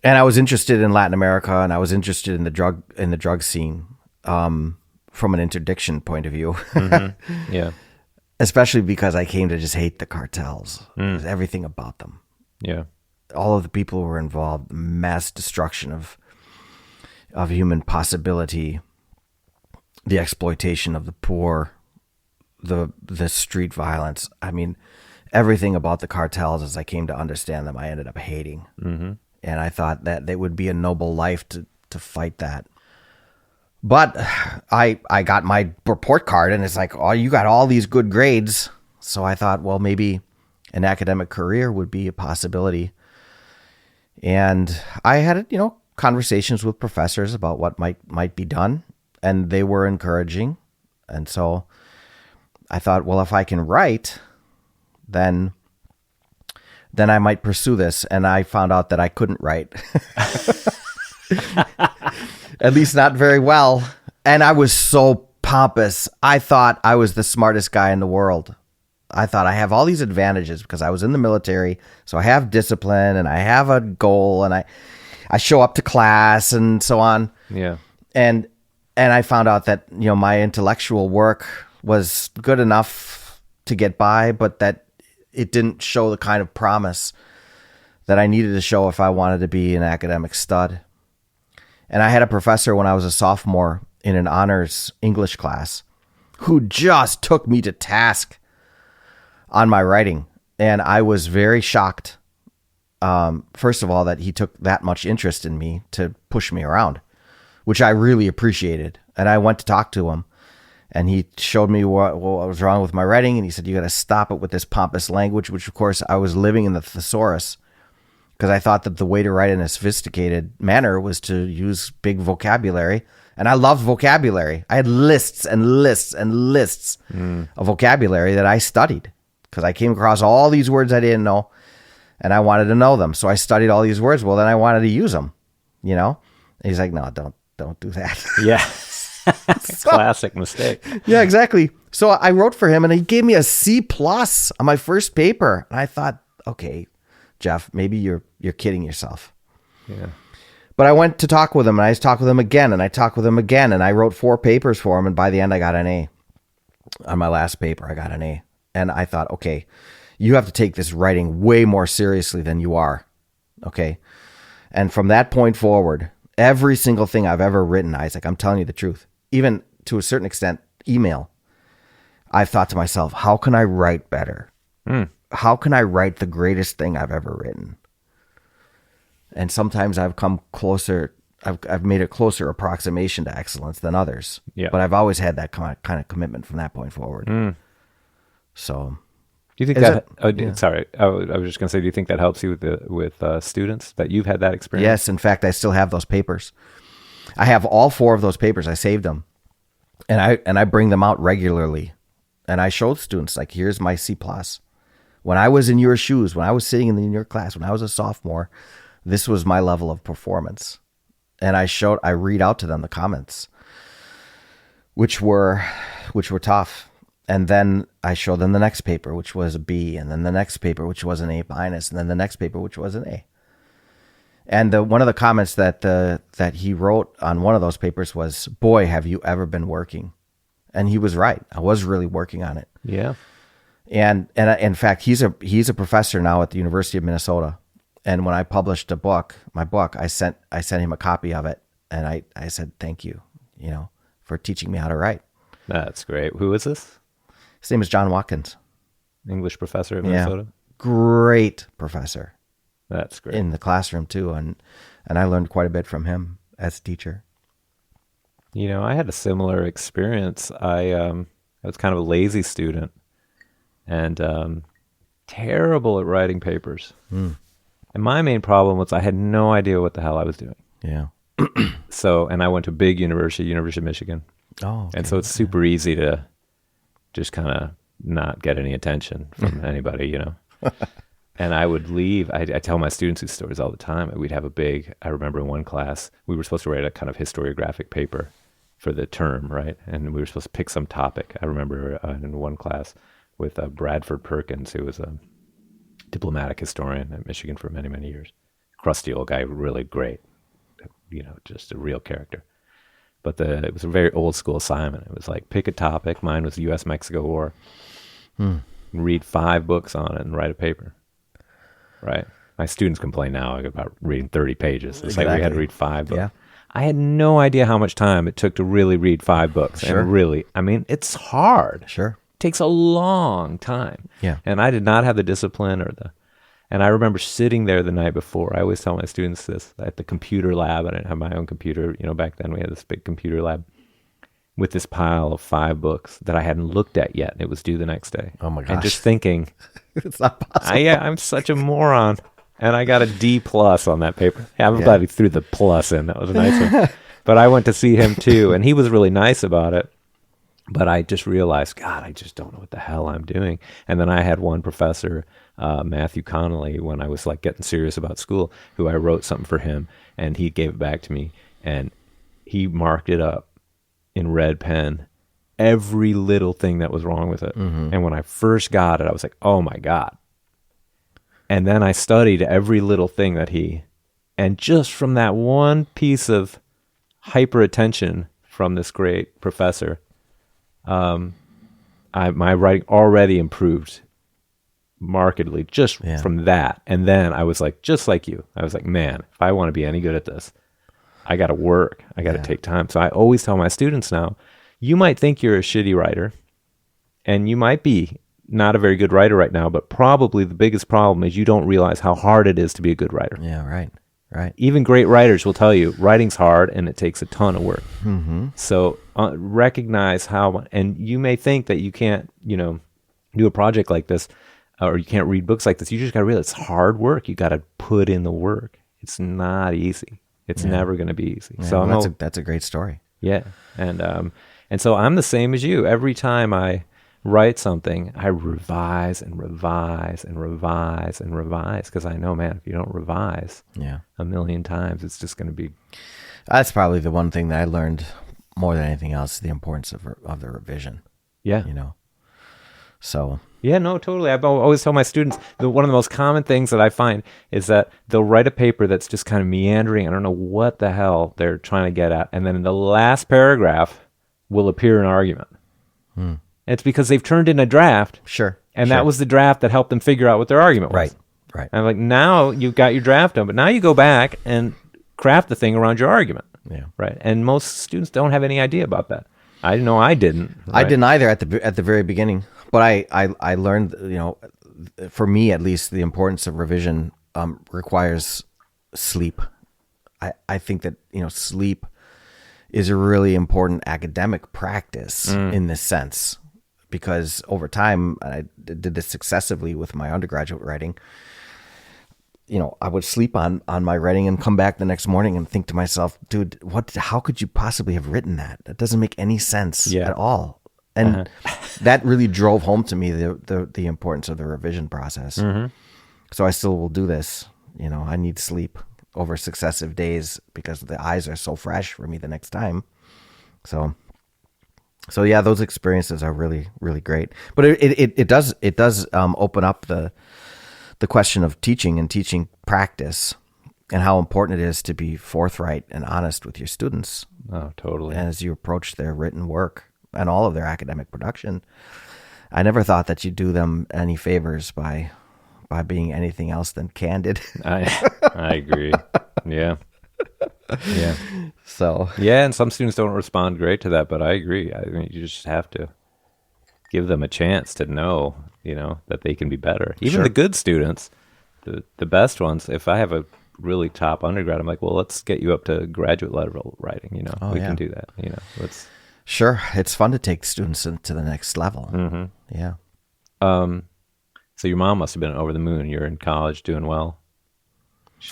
And I was interested in Latin America, and I was interested in the drug scene from an interdiction point of view. Yeah. Especially because I came to just hate the cartels. Everything about them. Yeah. All of the people who were involved, mass destruction of human possibility, the exploitation of the poor, the street violence. I mean, everything about the cartels, as I came to understand them, I ended up hating. And I thought that it would be a noble life to fight that. But I got my report card, and it's like, oh, you got all these good grades. So I thought, well, maybe an academic career would be a possibility. And I had, conversations with professors about what might be done, and they were encouraging. And so I thought, well, if I can write, then I might pursue this. And I found out that I couldn't write. At least not very well. And I was so pompous. I thought I was the smartest guy in the world. I thought I have all these advantages because I was in the military. So I have discipline and I have a goal and I show up to class and so on. Yeah. And I found out that, my intellectual work was good enough to get by, but that it didn't show the kind of promise that I needed to show if I wanted to be an academic stud. And I had a professor when I was a sophomore in an honors English class who just took me to task on my writing. And I was very shocked, first of all, that he took that much interest in me to push me around, which I really appreciated. And I went to talk to him, and he showed me what was wrong with my writing. And he said, you got to stop it with this pompous language, which, of course, I was living in the thesaurus because I thought that the way to write in a sophisticated manner was to use big vocabulary. And I loved vocabulary. I had lists and lists and lists of vocabulary that I studied because I came across all these words I didn't know, and I wanted to know them. So I studied all these words. Well, then I wanted to use them, And he's like, no, don't do that. Yeah. Classic mistake. Yeah, exactly. So I wrote for him, and he gave me a C+ on my first paper. And I thought, okay, Jeff, maybe you're kidding yourself. Yeah. But I went to talk with him, and I talked with him again, and I talked with him again, and I wrote 4 papers for him, and by the end I got an A. On my last paper, I got an A. And I thought, okay, you have to take this writing way more seriously than you are. Okay? And from that point forward, every single thing I've ever written, Isaac, I'm telling you the truth, even to a certain extent, email, I've thought to myself, how can I write better? How can I write the greatest thing I've ever written? And sometimes I've come closer, I've made a closer approximation to excellence than others. Yeah. But I've always had that kind of commitment from that point forward. So Do you think sorry, I was just going to say, do you think that helps you with students, that you've had that experience? Yes. In fact, I still have those papers. I have all 4 of those papers. I saved them, and I bring them out regularly, and I show students, like, here's my C+. When I was in your shoes, when I was sitting in your class, when I was a sophomore, this was my level of performance. And I read out to them the comments, which were tough. And then I show them the next paper, which was a B, and then the next paper, which was an A-, and then the next paper, which was an A. And one of the comments that he wrote on one of those papers was, "Boy, have you ever been working?" And he was right. I was really working on it. Yeah. And in fact, he's a professor now at the University of Minnesota. And when I published my book, I sent him a copy of it, and I said, "Thank you, for teaching me how to write." That's great. Who is this? His name is John Watkins. English professor at Minnesota. Yeah. Great professor. That's great. In the classroom too, and I learned quite a bit from him as a teacher. I had a similar experience. I was kind of a lazy student and terrible at writing papers. And my main problem was I had no idea what the hell I was doing. Yeah. And I went to a big University of Michigan. Oh. Okay. And so it's super easy to just kind of not get any attention from anybody, And I would leave. I tell my students these stories all the time. We'd have I remember in one class, we were supposed to write a kind of historiographic paper for the term, right? And we were supposed to pick some topic. I remember in one class with Bradford Perkins, who was a diplomatic historian at Michigan for many, many years. Crusty old guy, really great, just a real character. But it was a very old school assignment. It was like, pick a topic. Mine was the U.S.-Mexico War. Read 5 books on it and write a paper. Right. My students complain now about reading 30 pages. It's like we had to read 5 books. Yeah. I had no idea how much time it took to really read 5 books. Sure. And really, it's hard. Sure. It takes a long time. Yeah. And I did not have the discipline and I remember sitting there the night before. I always tell my students this, at the computer lab. I didn't have my own computer. Back then we had this big computer lab with this pile of 5 books that I hadn't looked at yet. It was due the next day. Oh my gosh. And just thinking, it's not possible. I'm such a moron. And I got a D+ on that paper. Yeah, I'm glad he threw the plus in. That was a nice one. But I went to see him too, and he was really nice about it. But I just realized, God, I just don't know what the hell I'm doing. And then I had one professor, Matthew Connolly, when I was like getting serious about school, who I wrote something for him, and he gave it back to me, and he marked it up in red pen, every little thing that was wrong with it. And when I first got it, I was like, oh my God. And then I studied every little thing and just from that one piece of hyper attention from this great professor, my writing already improved markedly just from that. And then I was like, just like you, I was like, man, if I want to be any good at this, I got to work. I got to take time. So I always tell my students now, you might think you're a shitty writer, and you might be not a very good writer right now, but probably the biggest problem is you don't realize how hard it is to be a good writer. Yeah, right. Even great writers will tell you writing's hard and it takes a ton of work. So recognize and you may think that you can't, do a project like this, or you can't read books like this. You just got to realize it's hard work. You got to put in the work. It's not easy. It's never going to be easy. Yeah, So that's a great story. Yeah. And so I'm the same as you. Every time I write something, I revise and revise and revise and revise, because I know, man, if you don't revise a million times, it's just going to be. That's probably the one thing that I learned more than anything else, the importance of the revision. Yeah. So. Yeah, no, totally. I always tell my students, one of the most common things that I find is that they'll write a paper that's just kind of meandering. I don't know what the hell they're trying to get at. And then in the last paragraph will appear an argument. It's because they've turned in a draft. Sure. And that was the draft that helped them figure out what their argument was. Right. And I'm like, now you've got your draft done, but now you go back and craft the thing around your argument. Yeah. Right. And most students don't have any idea about that. I know I didn't. Right? I didn't either at the very beginning. But I learned, for me at least, the importance of revision requires sleep. I think that, sleep is a really important academic practice in this sense, because over time, I did this successively with my undergraduate writing. I would sleep on my writing and come back the next morning and think to myself, dude, how could you possibly have written that? That doesn't make any sense at all. And that really drove home to me the importance of the revision process. Mm-hmm. So I still will do this. I need sleep over successive days because the eyes are so fresh for me the next time. So yeah, those experiences are really, really great. But it does open up the question of teaching and teaching practice and how important it is to be forthright and honest with your students. Oh, totally. As you approach their written work and all of their academic production. I never thought that you'd do them any favors by being anything else than candid. I agree. Yeah. Yeah. So. Yeah, and some students don't respond great to that, but I agree. I mean, you just have to give them a chance to know, that they can be better. Even the good students, the best ones, if I have a really top undergrad, I'm like, well, let's get you up to graduate level writing, we can do that, let's. Sure. It's fun to take students to the next level. Mm-hmm. Yeah. So your mom must have been over the moon. You're in college doing well.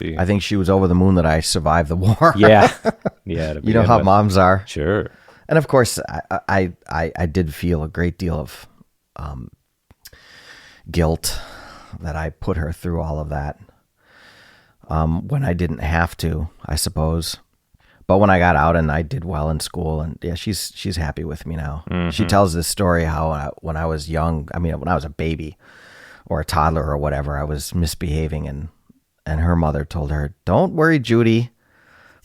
I think she was over the moon that I survived the war. Yeah. Yeah. You know how moms are. Sure. And of course, I did feel a great deal of guilt that I put her through all of that when I didn't have to, I suppose. But when I got out and I did well in school, and yeah, she's happy with me now. Mm-hmm. She tells this story how when I was young, when I was a baby or a toddler or whatever, I was misbehaving, and her mother told her, "Don't worry, Judy.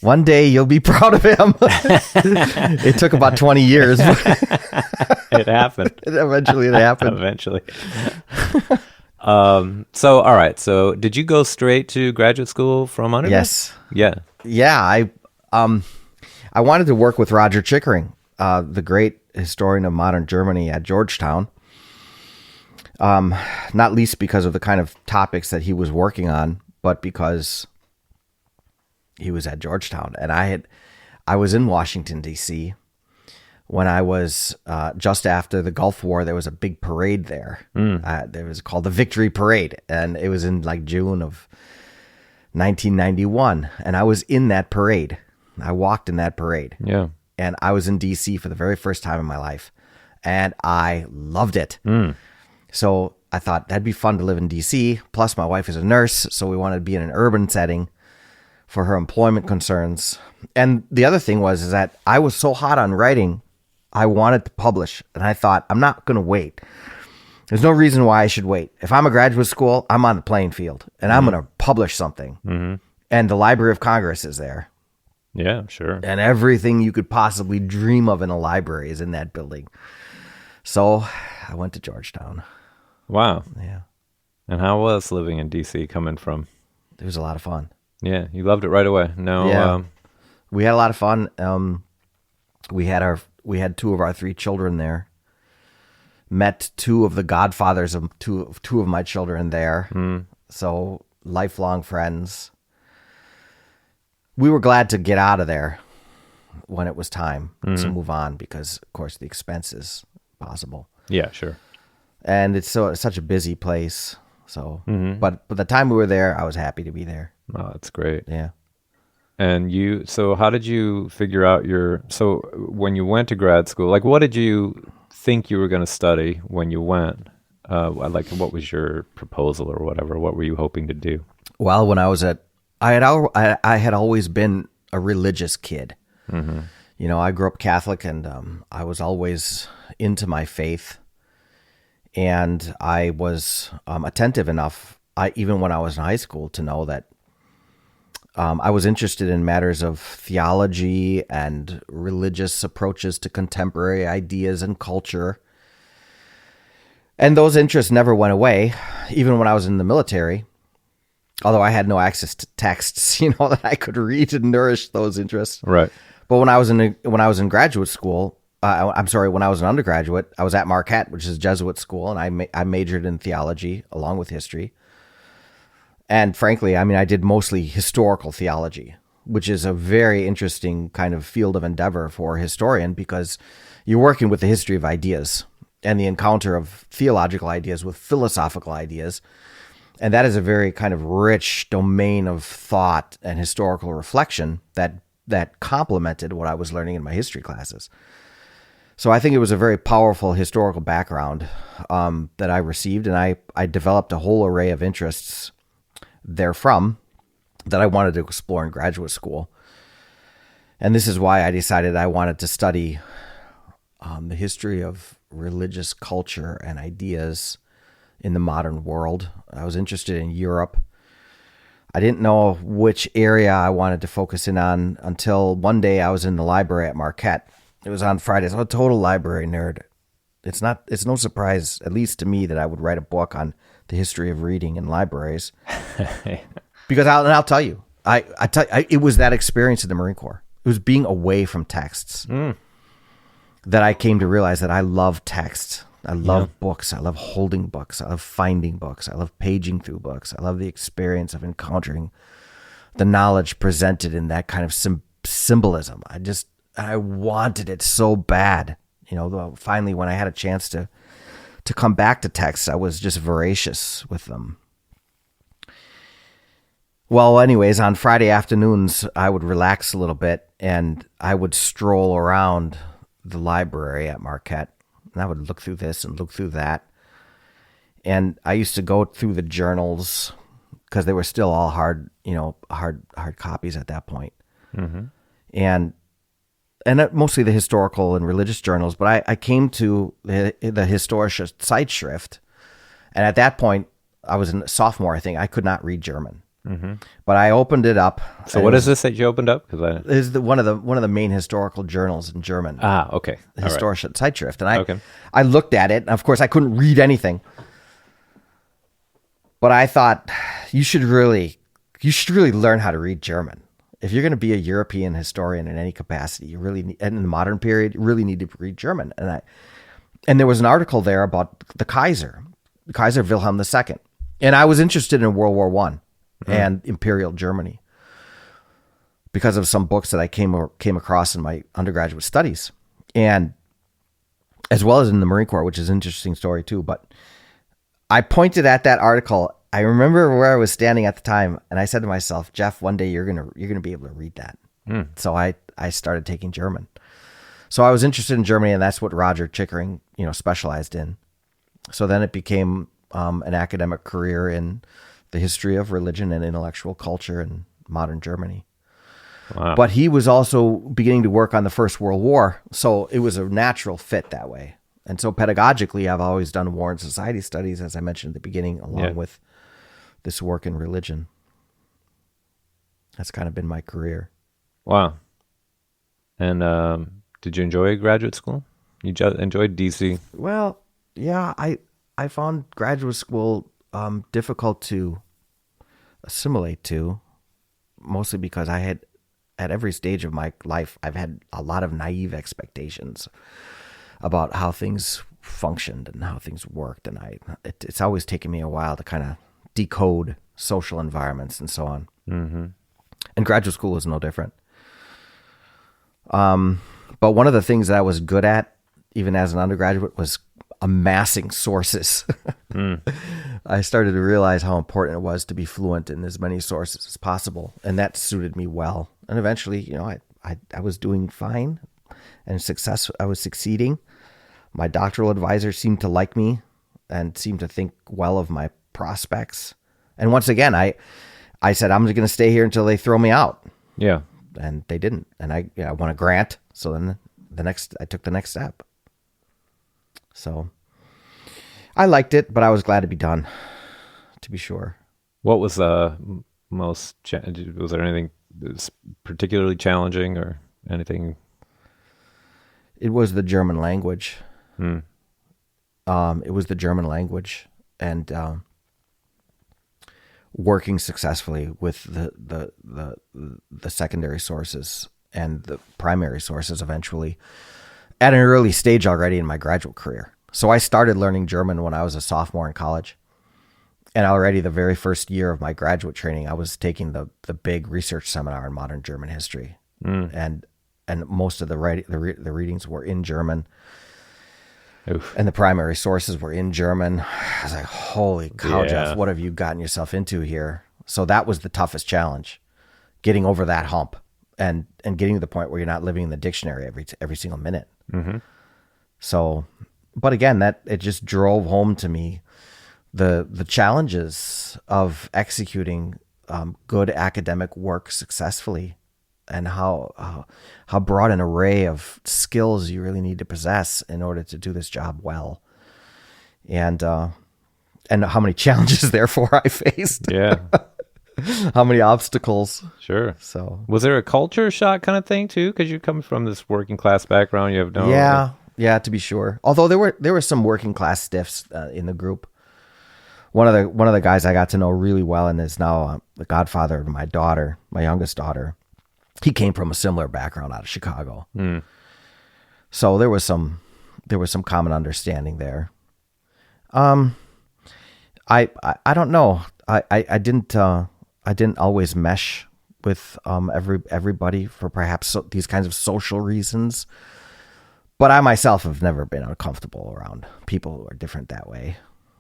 One day you'll be proud of him." It took about 20 years. It happened. Eventually it happened. Eventually. So, all right. So did you go straight to graduate school from undergrad? Yes. Yeah. Yeah. I wanted to work with Roger Chickering, the great historian of modern Germany at Georgetown. Not least because of the kind of topics that he was working on, but because he was at Georgetown. And I was in Washington, D.C. when I was just after the Gulf War. There was a big parade there. There was called the Victory Parade, and it was in like June of 1991. And I was in that parade. I walked in that parade. Yeah. And I was in D.C. for the very first time in my life, and I loved it. So I thought that'd be fun to live in D.C. Plus, my wife is a nurse, so we wanted to be in an urban setting for her employment concerns. And the other thing is that I was so hot on writing, I wanted to publish, and I thought, I'm not going to wait. There's no reason why I should wait. If I'm a graduate school, I'm on the playing field, and I'm going to publish something. Mm-hmm. And the Library of Congress is there. Yeah, sure. And everything you could possibly dream of in a library is in that building. So I went to Georgetown. Wow. Yeah. And how was living in D.C. coming from? It was a lot of fun. Yeah, you loved it right away. No. Yeah. We had a lot of fun. We had two of our three children there. Met two of the godfathers of two of my children there. So lifelong friends. We were glad to get out of there when it was time to move on because, of course, the expense is possible. Yeah, sure. And it's such a busy place. So, but the time we were there, I was happy to be there. Oh, that's great. Yeah. And so how did you figure out so when you went to grad school, like what did you think you were going to study when you went? Like what was your proposal or whatever? What were you hoping to do? Well, when I was I had always been a religious kid. Mm-hmm. I grew up Catholic, and I was always into my faith. And I was attentive enough, even when I was in high school, to know that I was interested in matters of theology and religious approaches to contemporary ideas and culture. And those interests never went away, even when I was in the military. Although I had no access to texts, that I could read and nourish those interests. Right. But when I was in graduate school, when I was an undergraduate, I was at Marquette, which is a Jesuit school, and I majored in theology along with history. And frankly, I did mostly historical theology, which is a very interesting kind of field of endeavor for a historian because you're working with the history of ideas. and the encounter of theological ideas with philosophical ideas. And that is a very kind of rich domain of thought and historical reflection that complemented what I was learning in my history classes. So I think it was a very powerful historical background that I received, and I developed a whole array of interests therefrom that I wanted to explore in graduate school. And this is why I decided I wanted to study the history of religious culture and ideas in the modern world. I was interested in Europe. I didn't know which area I wanted to focus in on until one day I was in the library at Marquette. It was on Fridays. I'm a total library nerd. It's no surprise, at least to me, that I would write a book on the history of reading in libraries. Because I'll tell you, it was that experience in the Marine Corps. It was being away from texts that I came to realize that I love text. I love books. I love holding books. I love finding books. I love paging through books. I love the experience of encountering the knowledge presented in that kind of symbolism. I wanted it so bad. Finally, when I had a chance to come back to texts, I was just voracious with them. Well, anyways, on Friday afternoons, I would relax a little bit and I would stroll around the library at Marquette. And I would look through this and look through that. And I used to go through the journals because they were still all hard copies at that point. Mm-hmm. And mostly the historical and religious journals. But I came to the Historische Zeitschrift. And at that point, I was a sophomore, I think. I could not read German. Mm-hmm. But I opened it up. So what is this that you opened up? This is one of the main historical journals in German. Okay. The Historische Zeitschrift. And I looked at it, and of course I couldn't read anything. But I thought you should really learn how to read German. If you're going to be a European historian in any capacity, you really need, and in the modern period, you really need to read German. And there was an article there about the Kaiser Wilhelm II. And I was interested in World War I. And Imperial Germany because of some books that I came across in my undergraduate studies, and as well as in the Marine Corps, which is an interesting story too. But I pointed at that article. I remember where I was standing at the time, and I said to myself, Jeff, one day you're gonna be able to read that. So I started taking German. So I was interested in Germany, and that's what Roger Chickering specialized in. So then it became an academic career in the history of religion and intellectual culture in modern Germany. Wow. But he was also beginning to work on the First World War, so it was a natural fit that way. And so pedagogically, I've always done war and society studies, as I mentioned at the beginning, along with this work in religion. That's kind of been my career. Wow. And did you enjoy graduate school? You enjoyed DC? Well, yeah, I found graduate school difficult to assimilate to, mostly because I had, at every stage of my life, I've had a lot of naive expectations about how things functioned and how things worked. And it's always taken me a while to kind of decode social environments and so on. Mm-hmm. And graduate school is no different. But one of the things that I was good at, even as an undergraduate, was amassing sources. I started to realize how important it was to be fluent in as many sources as possible, and that suited me well. And eventually, I was doing fine and I was succeeding. My doctoral advisor seemed to like me and seemed to think well of my prospects. And once again, I said, I'm going to stay here until they throw me out. Yeah. And they didn't. And I won a grant. So then I took the next step. So I liked it, but I was glad to be done, to be sure. What was was there anything particularly challenging or anything? It was the German language. It was the German language, and working successfully with the secondary sources and the primary sources eventually at an early stage already in my graduate career. So I started learning German when I was a sophomore in college. And already the very first year of my graduate training, I was taking the big research seminar in modern German history. And most of the readings were in German. Oof. and the primary sources were in German. I was like, holy cow, Yeah. Jeff, what have you gotten yourself into here? So that was the toughest challenge, getting over that hump and getting to the point where you're not living in the dictionary every single minute. Mm-hmm. So, but again, that it just drove home to me the challenges of executing good academic work successfully, and how broad an array of skills you really need to possess in order to do this job well, and how many challenges therefore I faced. Yeah. How many obstacles. Sure. So Was there a culture shock kind of thing too? Because you come from this working class background, you have no. yeah, to be sure. Although there were some working class stiffs in the group. One of the guys I got to know really well and is now the godfather of my daughter, my youngest daughter. He came from a similar background out of Chicago. Mm. So there was some common understanding there. I don't know. I didn't always mesh with everybody for perhaps these kinds of social reasons. But I myself have never been uncomfortable around people who are different that way.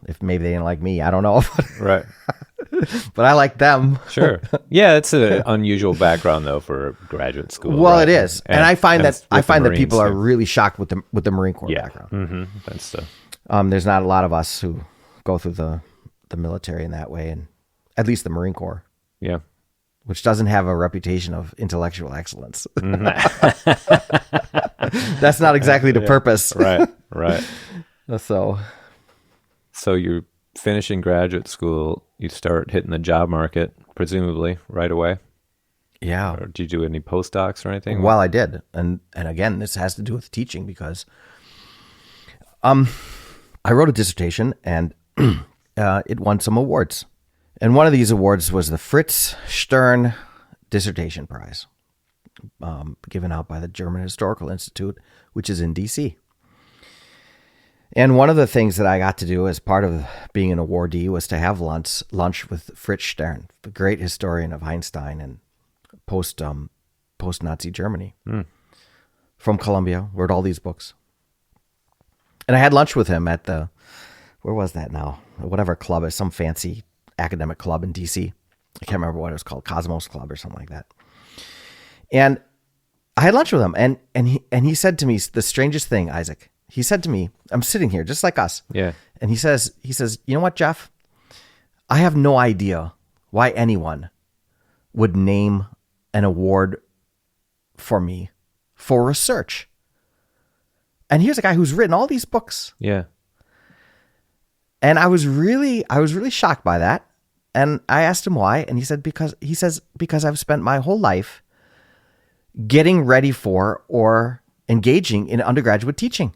If maybe they didn't like me, I don't know. Right. But I like them. Sure. Yeah, it's an unusual background though for graduate school. Well, right? it is, and I find that people are too. really shocked with the Marine Corps background. Mm-hmm. That's There's not a lot of us who go through the military in that way, and at least the Marine Corps, yeah. which doesn't have a reputation of intellectual excellence. Mm-hmm. That's not exactly the purpose. Right. So you're finishing graduate school, you start hitting the job market, presumably right away. yeah. Or did you do any postdocs or anything? Well, I did, and again, this has to do with teaching because, I wrote a dissertation and it won some awards, and one of these awards was the Fritz Stern Dissertation Prize, given out by the German Historical Institute, which is in D.C. And one of the things that I got to do as part of being an awardee was to have lunch with Fritz Stern, the great historian of Einstein and post-Nazi Germany, from Columbia, wrote all these books. And I had lunch with him at where was that now? Whatever club, it's some fancy academic club in D.C. I can't remember what it was called, Cosmos Club or something like that. And I had lunch with him, and he said to me the strangest thing, Isaac. He said to me, I'm sitting here just like us. Yeah. And he says, you know what, Jeff? I have no idea why anyone would name an award for me for research. And here's a guy who's written all these books. Yeah. And I was really shocked by that. And I asked him why. And he said, because I've spent my whole life getting ready for or engaging in undergraduate teaching.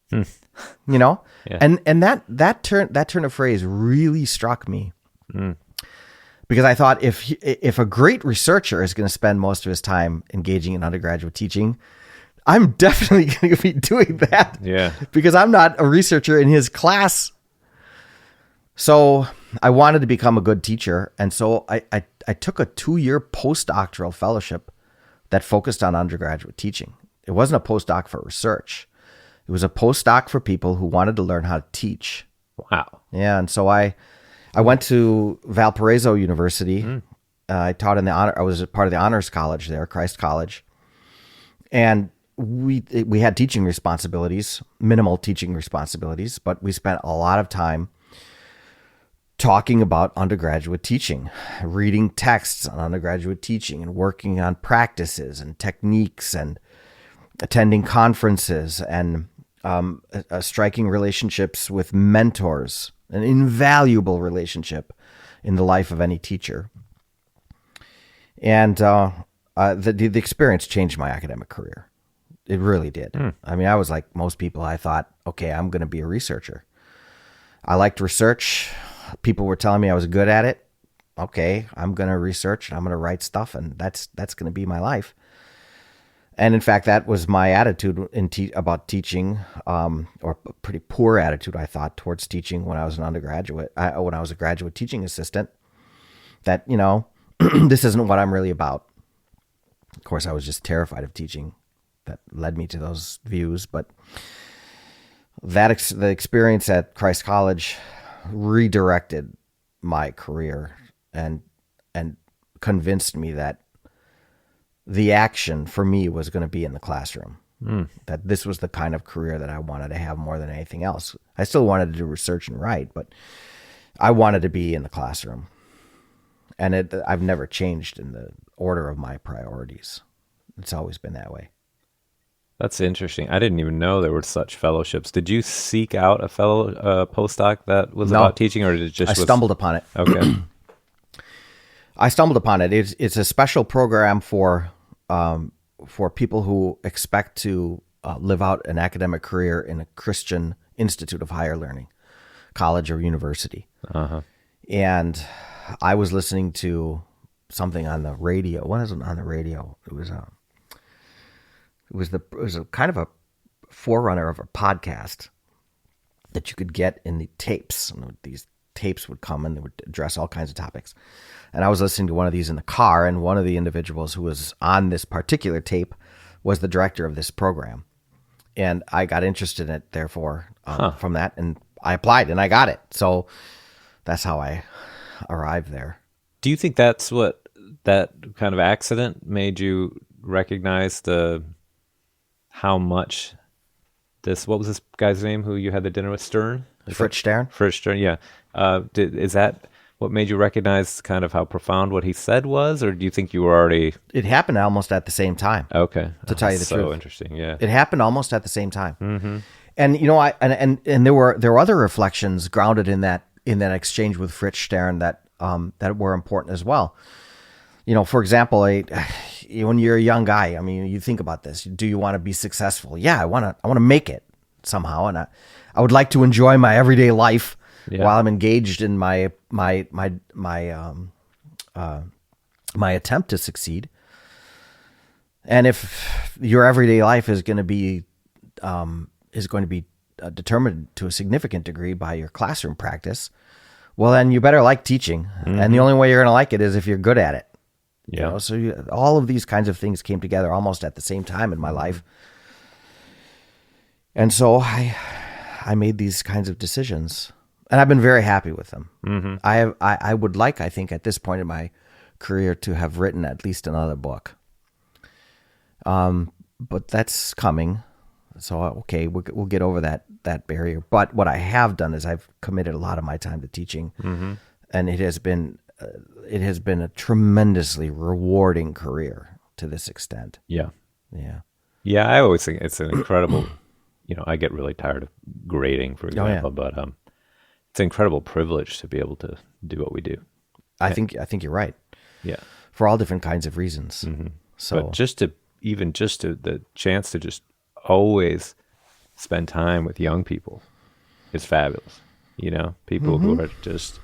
You know, Yeah. and that turn of phrase really struck me, because I thought if a great researcher is going to spend most of his time engaging in undergraduate teaching, I'm definitely going to be doing that. Yeah. Because I'm not a researcher in his class. So I wanted to become a good teacher, and so I took a 2-year postdoctoral fellowship that focused on undergraduate teaching. It wasn't a postdoc for research. It was a postdoc for people who wanted to learn how to teach. Wow. Yeah, and so I went to Valparaiso University. I taught I was a part of the honors college there, Christ College, and we had teaching responsibilities, minimal teaching responsibilities, but we spent a lot of time talking about undergraduate teaching, reading texts on undergraduate teaching, and working on practices and techniques, and attending conferences, and striking relationships with mentors, an invaluable relationship in the life of any teacher. And the experience changed my academic career. It really did. I mean, I was like most people. I thought, okay, I'm going to be a researcher. I liked research. People were telling me I was good at it. Okay, I'm going to research and I'm going to write stuff, and that's going to be my life. And in fact, that was my attitude about teaching, or a pretty poor attitude, I thought, towards teaching when I was an undergraduate, when I was a graduate teaching assistant, that, you know, this isn't what I'm really about. Of course, I was just terrified of teaching. That led me to those views. But the experience at Christ College redirected my career and convinced me that the action for me was going to be in the classroom. That this was the kind of career that I wanted to have more than anything else. I still wanted to do research and write, but I wanted to be in the classroom. And I've never changed in the order of my priorities. It's always been that way. That's interesting. I didn't even know there were such fellowships. Did you seek out a fellow postdoc that was No. about teaching, or did it just? I stumbled upon it. Okay. I stumbled upon it. It's a special program for people who expect to live out an academic career in a Christian institute of higher learning, college or university. Uh-huh. And I was listening to something on the radio. What was it on the radio? It was a kind of a forerunner of a podcast that you could get in the tapes. And these tapes would come and they would address all kinds of topics. And I was listening to one of these in the car, and one of the individuals who was on this particular tape was the director of this program. And I got interested in it, therefore, from that, and I applied and I got it. So that's how I arrived there. Do you think that's what that kind of accident made you recognize how much what was this guy's name who you had the dinner with, Stern? Fritz Stern? Fritz Stern, yeah. Is that what made you recognize kind of how profound what he said was, or do you think you were already... It happened almost at the same time. Okay. To tell you the truth. So interesting, yeah. It happened almost at the same time. Mm-hmm. And, you know, and there were other reflections grounded in that exchange with Fritz Stern that were important as well. You know, for example, when you're a young guy, I mean, you think about this. Do you want to be successful? Yeah, I want to make it somehow, and I would like to enjoy my everyday life while I'm engaged in my attempt to succeed. And if your everyday life is going to be determined to a significant degree by your classroom practice, well, then you better like teaching. Mm-hmm. And the only way you're going to like it is if you're good at it. Yeah. You know? So all of these kinds of things came together almost at the same time in my life. And so I made these kinds of decisions, and I've been very happy with them. Mm-hmm. I would like, I think, at this point in my career to have written at least another book. But that's coming. So, okay, we'll get over that barrier. But what I have done is I've committed a lot of my time to teaching, mm-hmm. and it has been a tremendously rewarding career to this extent. Yeah. Yeah. Yeah, I always think it's an incredible, I get really tired of grading, for example, but it's an incredible privilege to be able to do what we do. I think you're right. Yeah. For all different kinds of reasons. Mm-hmm. So but just the chance to just always spend time with young people is fabulous. People mm-hmm. who are just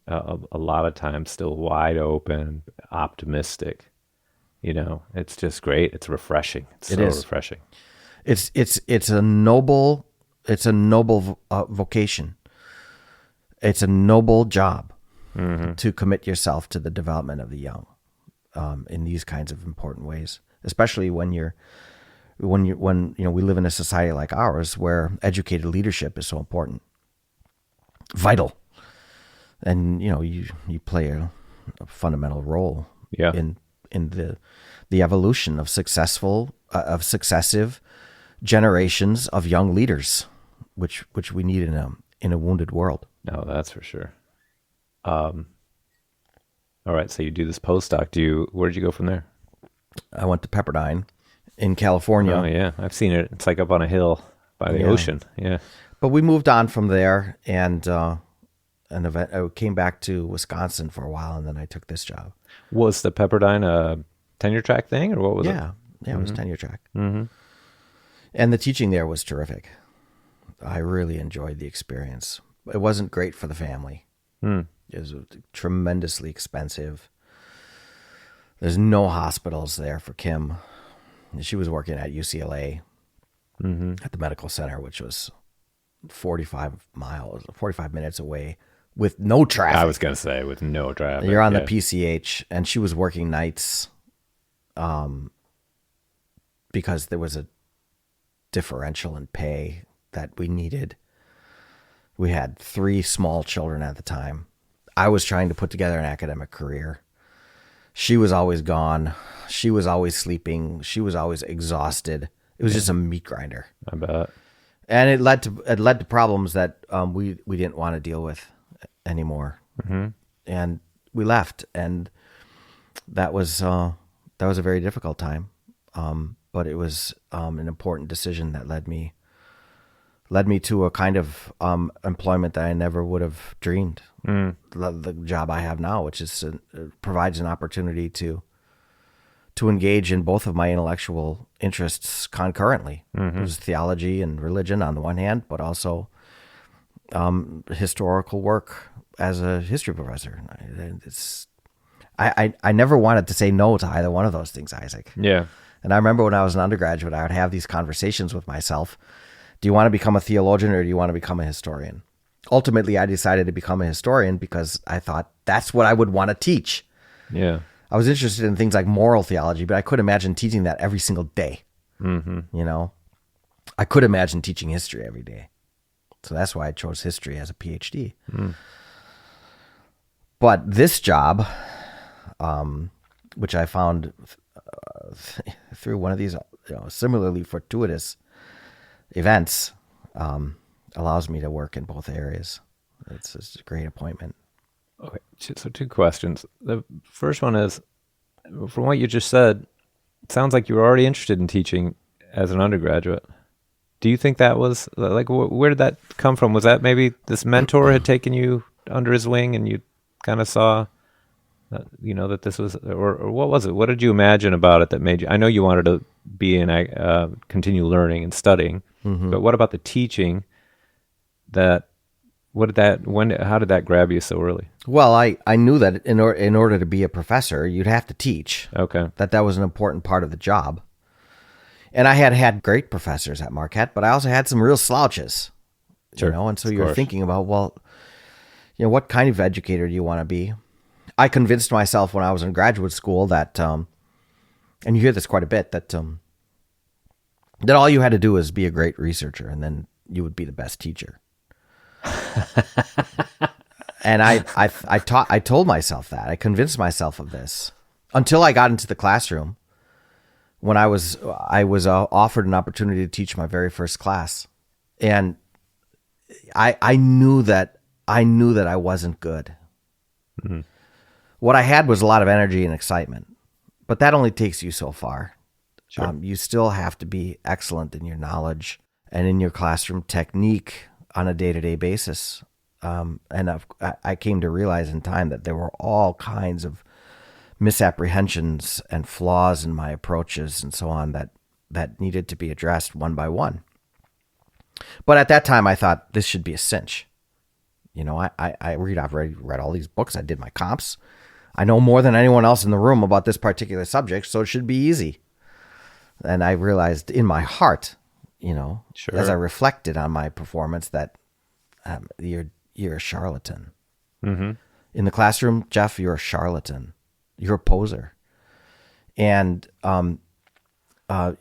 a lot of times still wide open, optimistic. It's just great. It's refreshing. It's refreshing. It's a noble vocation. It's a noble job mm-hmm. to commit yourself to the development of the young in these kinds of important ways, especially when we live in a society like ours where educated leadership is so important, vital, and you play a fundamental role in the evolution of successive generations of young leaders, which we need in a wounded world. No, that's for sure. All right, so you do this postdoc. Where did you go from there? I went to Pepperdine in California. Oh yeah, I've seen it. It's like up on a hill by the ocean. Yeah. But we moved on from there, and I came back to Wisconsin for a while, and then I took this job. Was the Pepperdine a tenure track thing, or what was it? Yeah, mm-hmm. It was tenure track. Mm-hmm. And the teaching there was terrific. I really enjoyed the experience. It wasn't great for the family. Mm. It was tremendously expensive. There's no hospitals there for Kim. She was working at UCLA mm-hmm. at the medical center, which was 45 minutes away with no traffic. I was going to say with no traffic. You're on the PCH, and she was working nights because there was a differential in pay that we needed. We had 3 small children at the time. I was trying to put together an academic career. She was always gone. She was always sleeping. She was always exhausted. It was just a meat grinder. I bet. And it led to problems that we didn't want to deal with anymore. Mm-hmm. And we left, and that was a very difficult time. But it was an important decision that led me to a kind of employment that I never would have dreamed. The job I have now, which is provides an opportunity to engage in both of my intellectual interests concurrently. Mm-hmm. There's theology and religion on the one hand, but also historical work as a history professor. I never wanted to say no to either one of those things, Isaac. Yeah. And I remember when I was an undergraduate, I would have these conversations with myself. Do you want to become a theologian or do you want to become a historian? Ultimately, I decided to become a historian because I thought that's what I would want to teach. Yeah. I was interested in things like moral theology, but I could imagine teaching that every single day. Mm-hmm. You know, I could imagine teaching history every day. So that's why I chose history as a PhD. But this job, which I found through one of these similarly fortuitous events, allows me to work in both areas. It's a great appointment. Okay, so 2 questions. The first one is, from what you just said, it sounds like you were already interested in teaching as an undergraduate. Do you think that was, like, where did that come from? Was that maybe this mentor had taken you under his wing and you kind of saw, that this was, or what was it? What did you imagine about it that made you, I know you wanted to be in, continue learning and studying, but what about the teaching how did that grab you so early? Well, I knew that in order to be a professor, you'd have to teach. Okay. That was an important part of the job. And I had great professors at Marquette, but I also had some real slouches. Sure. And so you're thinking about, well, what kind of educator do you want to be? I convinced myself when I was in graduate school that, and you hear this quite a bit, that all you had to do was be a great researcher, and then you would be the best teacher. And I told myself that. I convinced myself of this until I got into the classroom when I was offered an opportunity to teach my very first class, and I knew that I wasn't good. Mm-hmm. What I had was a lot of energy and excitement, but that only takes you so far. Sure. You still have to be excellent in your knowledge and in your classroom technique on a day-to-day basis. And I came to realize in time that there were all kinds of misapprehensions and flaws in my approaches and so on that needed to be addressed one by one. But at that time, I thought this should be a cinch. I've already read all these books. I did my comps. I know more than anyone else in the room about this particular subject, so it should be easy. And I realized in my heart, Sure. as I reflected on my performance, that you're a charlatan. Mm-hmm. In the classroom, Jeff, you're a charlatan. You're a poser. And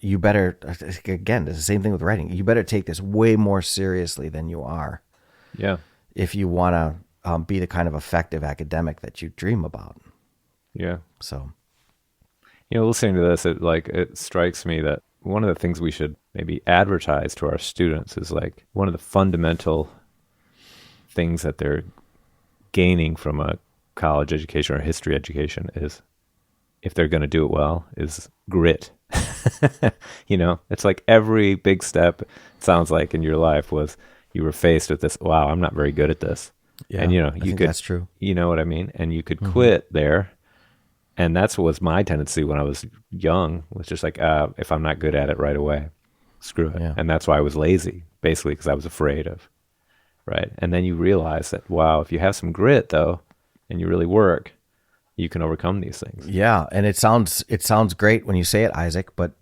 you better, again, it's the same thing with writing. You better take this way more seriously than you are. Yeah. If you want to be the kind of effective academic that you dream about. Yeah. So, listening to this, it strikes me that one of the things we should maybe advertise to our students is like one of the fundamental things that they're gaining from a college education or a history education is, if they're going to do it well, is grit. It's like every big step, it sounds like, in your life was you were faced with this, wow, I'm not very good at this. yeah, And, I think that's true. You know what I mean? And you could quit there. And that's what was my tendency when I was young, was just like, if I'm not good at it right away, screw it. Yeah. And that's why I was lazy, basically, because I was afraid of, right? And then you realize that, wow, if you have some grit, though, and you really work, you can overcome these things. Yeah, and it sounds great when you say it, Isaac, but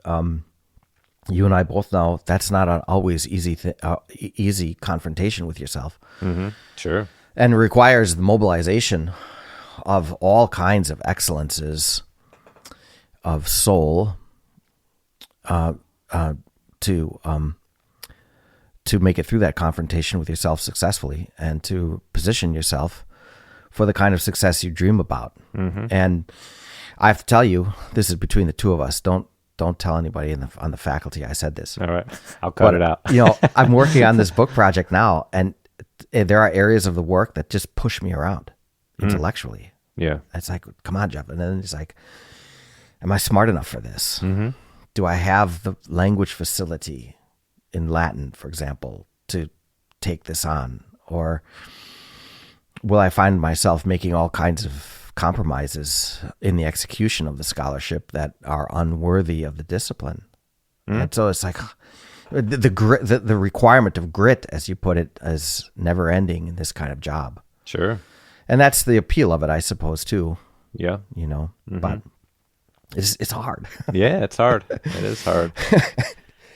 you and I both know that's not an always easy confrontation with yourself. Mm-hmm. Sure. And requires the mobilization of all kinds of excellences of soul to to make it through that confrontation with yourself successfully and to position yourself for the kind of success you dream about. And I have to tell you, this is between the two of us. Don't tell anybody on the faculty I said this. All right. I'll cut it out. I'm working on this book project now, and there are areas of the work that just push me around intellectually. Yeah. It's like, come on, Jeff. And then it's like, am I smart enough for this? Do I have the language facility in Latin, for example, to take this on? Or will I find myself making all kinds of compromises in the execution of the scholarship that are unworthy of the discipline? And so it's like the grit, the requirement of grit, as you put it, is never ending in this kind of job. Sure. And that's the appeal of it, I suppose, too. Yeah. But it's hard. Yeah, it's hard. It is hard.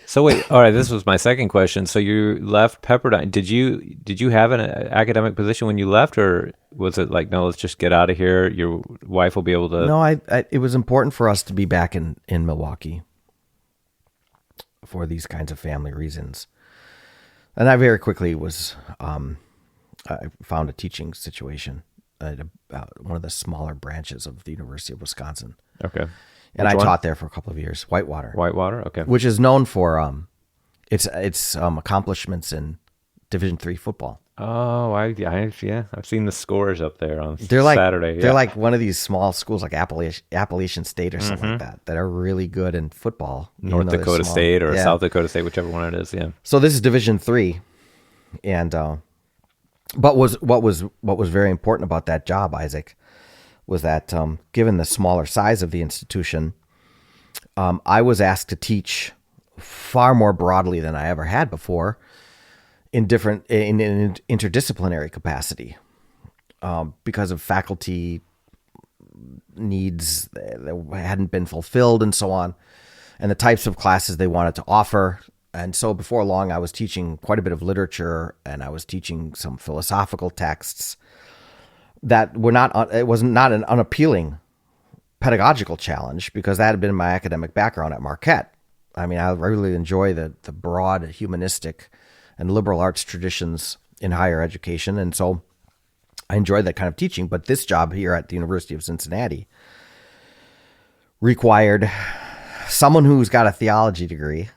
So wait, all right, this was my second question. So you left Pepperdine. Did you have an academic position when you left, or was it like, no, let's just get out of here? Your wife will be able to... No, it was important for us to be back in Milwaukee for these kinds of family reasons. And I very quickly I found a teaching situation at one of the smaller branches of the University of Wisconsin. Okay. And I taught there for a couple of years, Whitewater. Whitewater, okay. Which is known for its accomplishments in Division III football. Oh, I've seen the scores up there on Saturday. Saturday. They're like one of these small schools like Appalachian State or something like that are really good in football. North Dakota State or South Dakota State, whichever one it is, yeah. So this is Division III. And but what was very important about that job, Isaac, was that given the smaller size of the institution, I was asked to teach far more broadly than I ever had before in interdisciplinary capacity because of faculty needs that hadn't been fulfilled and so on, and the types of classes they wanted to offer. And so before long, I was teaching quite a bit of literature, and I was teaching some philosophical texts that were it was not an unappealing pedagogical challenge because that had been my academic background at Marquette. I mean, I really enjoy the broad humanistic and liberal arts traditions in higher education. And so I enjoyed that kind of teaching. But this job here at the University of Cincinnati required someone who's got a theology degree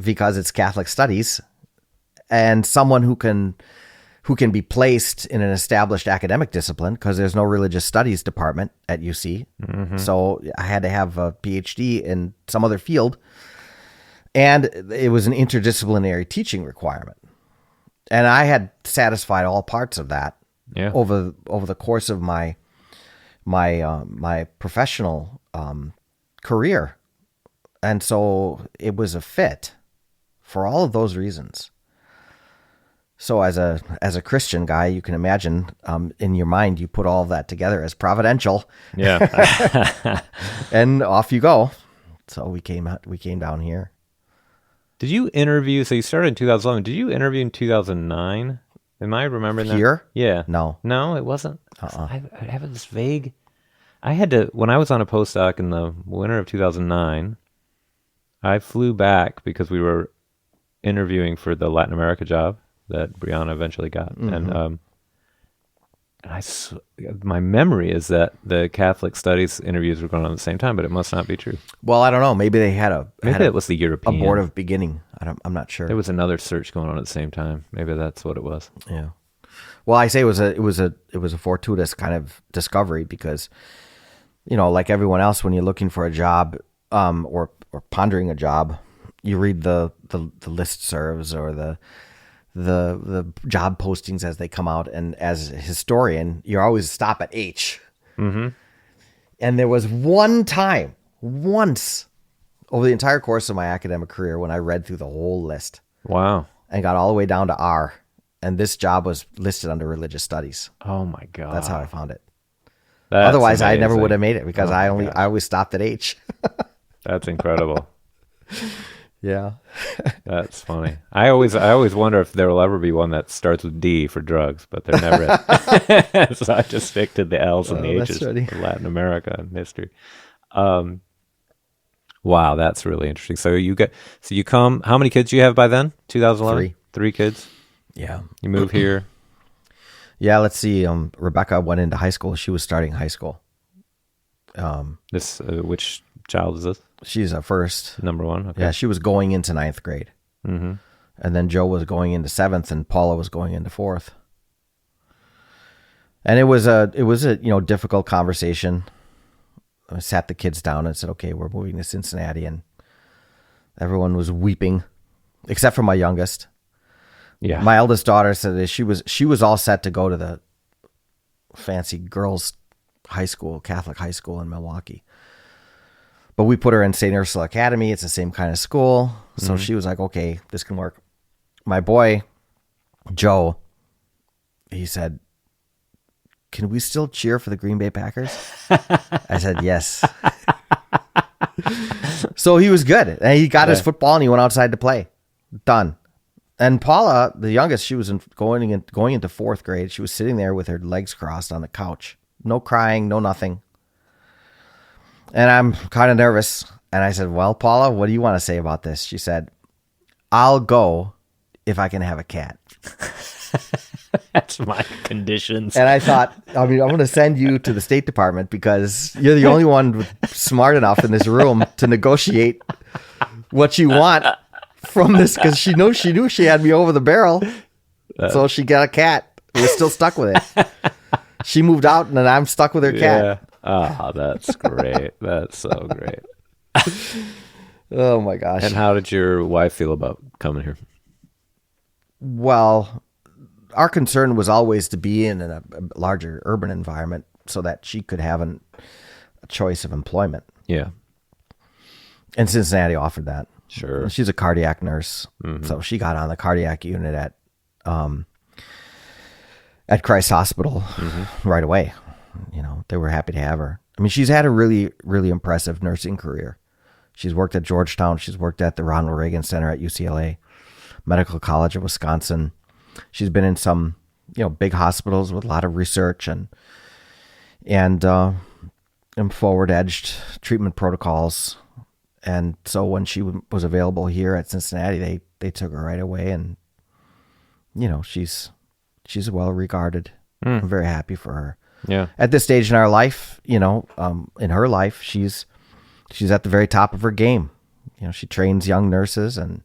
because it's Catholic studies, and someone who can be placed in an established academic discipline because there's no religious studies department at UC. So I had to have a PhD in some other field, and it was an interdisciplinary teaching requirement. And I had satisfied all parts of that over the course of my professional career. And so it was a fit for all of those reasons. So as a Christian guy, you can imagine in your mind, you put all of that together as providential. Yeah. And off you go. So we came down here. Did you interview? So you started in 2011. Did you interview in 2009? Am I remembering that? Here? Yeah. No, it wasn't. I have this vague. I had to, when I was on a postdoc in the winter of 2009, I flew back because we were interviewing for the Latin America job that Brianna eventually got. And my memory is that the Catholic studies interviews were going on at the same time, but it must not be true. Well, I don't know. Maybe they had it was the European abortive beginning. I'm not sure. There was another search going on at the same time. Maybe that's what it was. Yeah. Well, I say it was a fortuitous kind of discovery because, like everyone else, when you're looking for a job or pondering a job, you read the listservs or the job postings as they come out, and as a historian, you always stop at H. Mm-hmm. And there was once over the entire course of my academic career when I read through the whole list. Wow. And got all the way down to R, and this job was listed under religious studies. Oh my God. That's how I found it. That's Otherwise, amazing. I never would have made it because I always stopped at H. That's incredible. Yeah. That's funny. I always wonder if there will ever be one that starts with D for drugs, but there never is. So I just stick to the L's and the H's for Latin America and history. Wow, that's really interesting. So you come. How many kids do you have by then? 2011. 3 kids. Yeah. You move here. Yeah. Let's see. Rebecca went into high school. She was starting high school. Which child is this? She's a first. Number 1. Okay. Yeah. She was going into 9th grade. Mm-hmm. And then Joe was going into 7th, and Paula was going into 4th. And it was a difficult conversation. I sat the kids down and said, "Okay, we're moving to Cincinnati," and everyone was weeping, except for my youngest. Yeah. My eldest daughter said that she was all set to go to the fancy girls' high school, Catholic high school in Milwaukee. But we put her in St. Ursula Academy. It's the same kind of school. So she was like, "Okay, this can work." My boy, Joe, he said, "Can we still cheer for the Green Bay Packers?" I said, "Yes." So he was good. And he got his football and he went outside to play. Done. And Paula, the youngest, she was going into 4th grade. She was sitting there with her legs crossed on the couch. No crying, no nothing. And I'm kind of nervous. And I said, "Well, Paula, what do you want to say about this?" She said, "I'll go if I can have a cat." That's my conditions. And I thought, I'm going to send you to the State Department because you're the only one smart enough in this room to negotiate what you want from this, because she knew she had me over the barrel. So she got a cat. We're still stuck with it. She moved out and then I'm stuck with her cat. Oh, that's great. That's so great. Oh my gosh. And how did your wife feel about coming here? Well, our concern was always to be in a larger urban environment so that she could have a choice of employment. Yeah. And Cincinnati offered that. Sure. She's a cardiac nurse. Mm-hmm. So she got on the cardiac unit at Christ Hospital right away. They were happy to have her. I mean, she's had a really, really impressive nursing career. She's worked at Georgetown. She's worked at the Ronald Reagan Center at UCLA, Medical College of Wisconsin. She's been in some, big hospitals with a lot of research and forward-edged treatment protocols. And so when she was available here at Cincinnati, they took her right away. And, she's well regarded. I'm very happy for her. Yeah. At this stage in our life, in her life, she's at the very top of her game. She trains young nurses and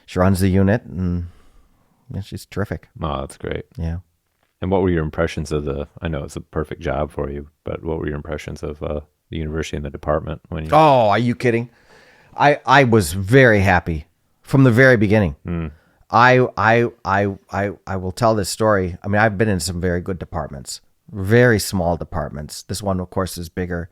she runs the unit, and she's terrific. Oh, that's great. Yeah. And what were your impressions of I know it's a perfect job for you, but what were your impressions of the university and the department when you... Oh, are you kidding? I was very happy from the very beginning. I will tell this story. I mean, I've been in some very good departments, very small departments. This one, of course, is bigger.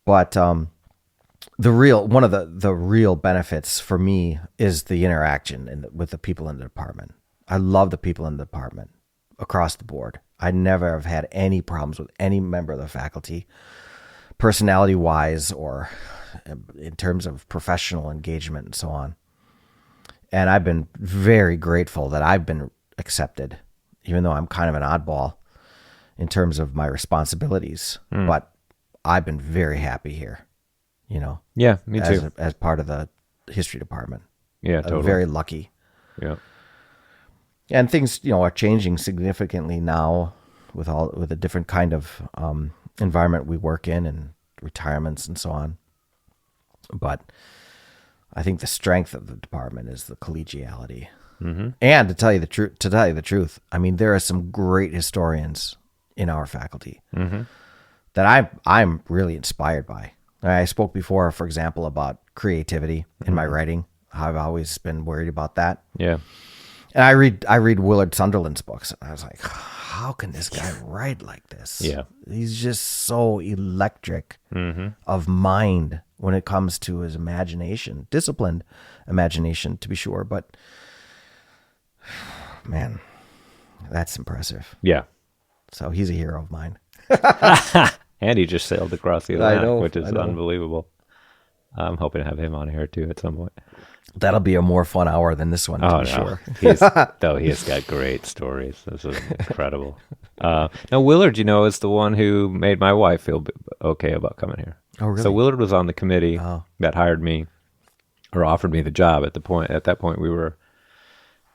But one of the real benefits for me is the interaction with the people in the department. I love the people in the department across the board. I never have had any problems with any member of the faculty, personality-wise or in terms of professional engagement and so on. And I've been very grateful that I've been accepted, even though I'm kind of an oddball in terms of my responsibilities. But I've been very happy here, Yeah, me too. As part of the history department. Yeah, totally. I'm very lucky. Yeah. And things, are changing significantly now with a different kind of environment we work in and retirements and so on. But I think the strength of the department is the collegiality. And to tell you the truth, I mean, there are some great historians in our faculty that I'm really inspired by. I spoke before, for example, about creativity in my writing. I've always been worried about that. Yeah. And I read Willard Sunderland's books, and I was like, how can this guy write like this? Yeah. He's just so electric of mind when it comes to his imagination, disciplined imagination, to be sure. But, man, that's impressive. Yeah. So he's a hero of mine. And he just sailed across the I Atlantic, know, which is I know. Unbelievable. I'm hoping to have him on here too at some point. That'll be a more fun hour than this one, to be sure. He has got great stories. This is incredible. Now, Willard, is the one who made my wife feel okay about coming here. Oh, really? So Willard was on the committee Oh. that hired me or offered me the job at that point we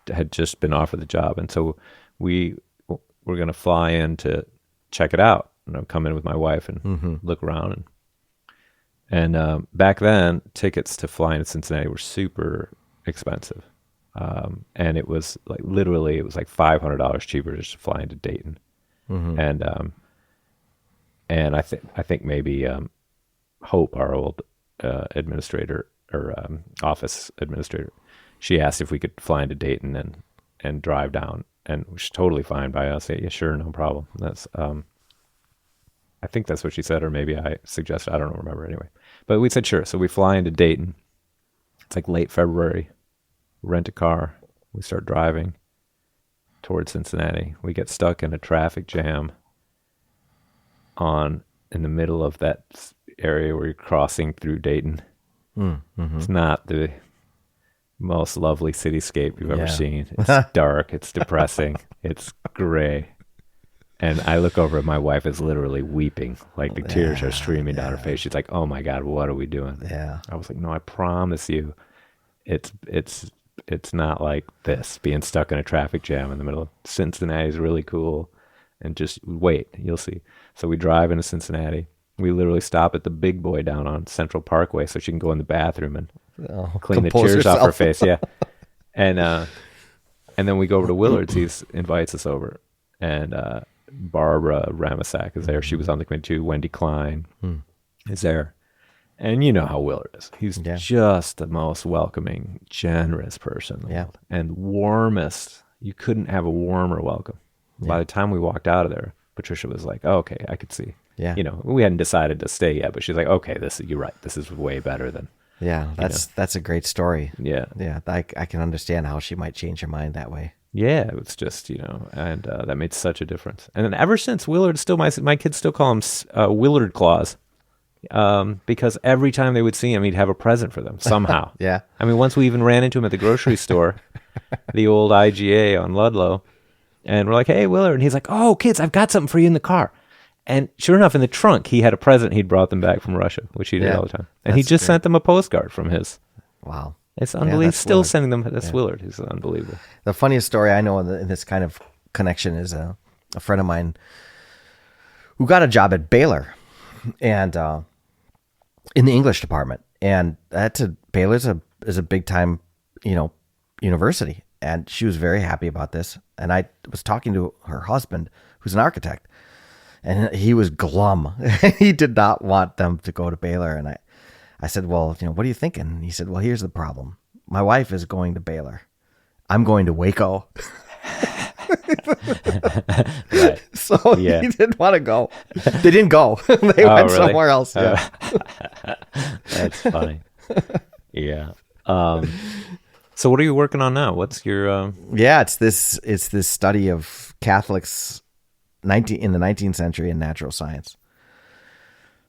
had just been offered the job. And so we were going to fly in to check it out. And I'd come in with my wife and look around. And back then, tickets to fly into Cincinnati were super expensive. And it was like literally, it was like $500 cheaper just to fly into Dayton. And I think maybe Hope, our old administrator or office administrator, she asked if we could fly into Dayton and drive down, and it was totally fine by us. Yeah, sure, no problem. That's I think that's what she said, or maybe I suggested. I don't remember anyway. But we said sure. So we fly into Dayton. It's like late February. Rent a car. We start driving towards Cincinnati. We get stuck in a traffic jam in the middle of that area where you're crossing through Dayton. It's not the most lovely cityscape you've ever seen. It's dark. It's depressing. It's gray. And I look over and my wife is literally weeping. Like the tears are streaming down her face. She's like, "Oh my God, what are we doing?" Yeah. I was like, "No, I promise you, it's not like this. Being stuck in a traffic jam in the middle of Cincinnati is really cool. And just wait, you'll see." So we drive into Cincinnati. We literally stop at the Big Boy down on Central Parkway so she can go in the bathroom and clean the tears off her face. Yeah. And then we go over to Willard's. He invites us over. And Barbara Ramasak is there. She was on the committee too. Wendy Klein is there. And you know how Willard is. He's just the most welcoming, generous person in the world. And warmest. You couldn't have a warmer welcome. By the time we walked out of there, Patricia was like, "Oh, okay, I could see." Yeah. You know, we hadn't decided to stay yet, but she's like, "Okay, you're right. This is way better than." Yeah, that's a great story. Yeah. Yeah, I can understand how she might change her mind that way. Yeah, it was just, and that made such a difference. And then ever since, Willard still, my kids still call him Willard Claus, because every time they would see him, he'd have a present for them somehow. Yeah. I mean, once we even ran into him at the grocery store, the old IGA on Ludlow, and we're like, "Hey, Willard," and he's like, "Oh, kids, I've got something for you in the car." And sure enough, in the trunk, he had a present he'd brought them back from Russia, which he did all the time. And he just sent them a postcard from his. Wow. It's unbelievable. He's still sending them. That's Willard. He's unbelievable. The funniest story I know in this kind of connection is a friend of mine who got a job at Baylor and in the English department. And Baylor's is a big time, university. And she was very happy about this. And I was talking to her husband, who's an architect, and he was glum. He did not want them to go to Baylor. And I said, "Well, what are you thinking?" And he said, "Well, here's the problem. My wife is going to Baylor. I'm going to Waco." Right. So he didn't want to go. They didn't go. They went somewhere else. Yeah. That's funny. Yeah. So what are you working on now? What's your it's this study of Catholics in the 19th century in natural science.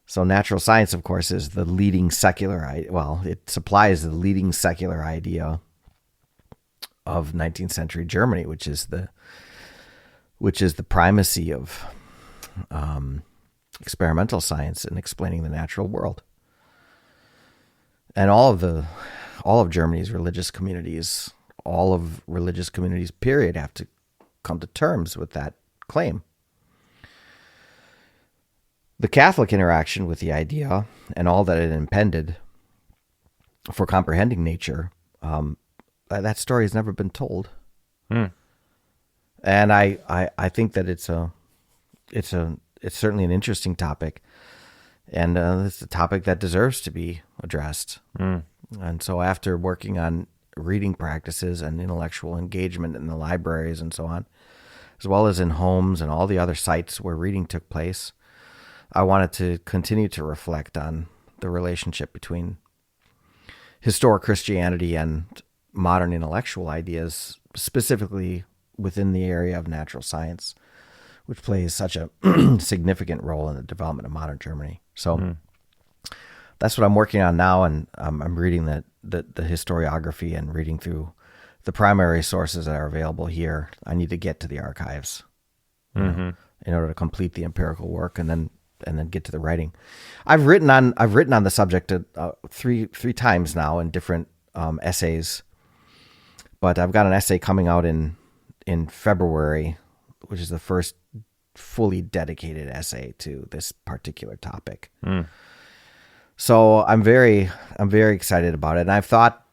So natural science, of course, is the leading it supplies the leading secular idea of 19th century Germany, which is the primacy of experimental science in explaining the natural world. And all of Germany's religious communities, period, have to come to terms with that claim. The Catholic interaction with the idea and all that it impended for comprehending nature, that story has never been told. And I think that it's certainly an interesting topic, and it's a topic that deserves to be addressed. And so after working on reading practices and intellectual engagement in the libraries and so on, as well as in homes and all the other sites where reading took place, I wanted to continue to reflect on the relationship between historic Christianity and modern intellectual ideas, specifically within the area of natural science, which plays such a significant role in the development of modern Germany. So that's what I'm working on now, and I'm reading the historiography and reading through the primary sources that are available here. I need to get to the archives in order to complete the empirical work, and then and then get to the writing. I've written on the subject three times now in different essays, but I've got an essay coming out in February, which is the first fully dedicated essay to this particular topic. So I'm very excited about it, and I've thought,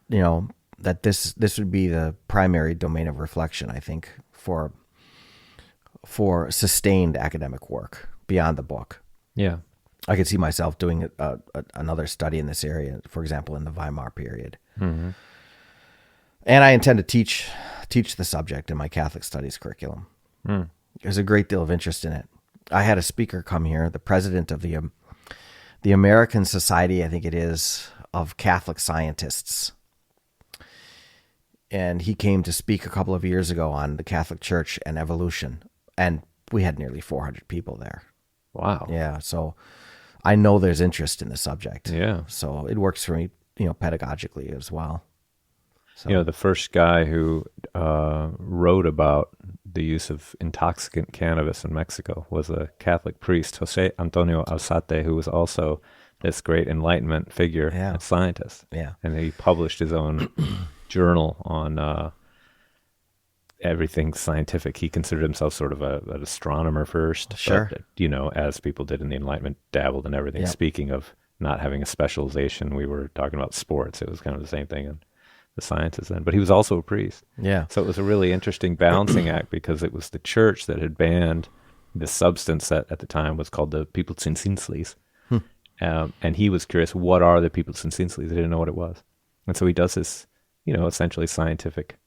that this would be the primary domain of reflection, I think, for sustained academic work beyond the book. Yeah. I could see myself doing another study in this area, for example, in the Weimar period. Mm-hmm. And I intend to teach the subject in my Catholic studies curriculum. There's a great deal of interest in it. I had a speaker come here, the president of the American Society, I think it is, of Catholic Scientists. And he came to speak a couple of years ago on the Catholic Church and evolution. And we had nearly 400 people there. Wow. Yeah. So I know there's interest in the subject. Yeah. So it works for me, pedagogically as well. So. The first guy who wrote about the use of intoxicant cannabis in Mexico was a Catholic priest, Jose Antonio Alzate, who was also this great Enlightenment figure and scientist. Yeah. And he published his own journal on everything scientific. He considered himself sort of an astronomer first. Sure. But, as people did in the Enlightenment, dabbled in everything. Yep. Speaking of not having a specialization, we were talking about sports. It was kind of the same thing in the sciences then. But he was also a priest. Yeah. So it was a really interesting balancing act, because it was the church that had banned this substance that at the time was called the Peoples-Zinslies. And he was curious, what are the Peoples-Zinslies? They didn't know what it was. And so he does this, essentially scientific.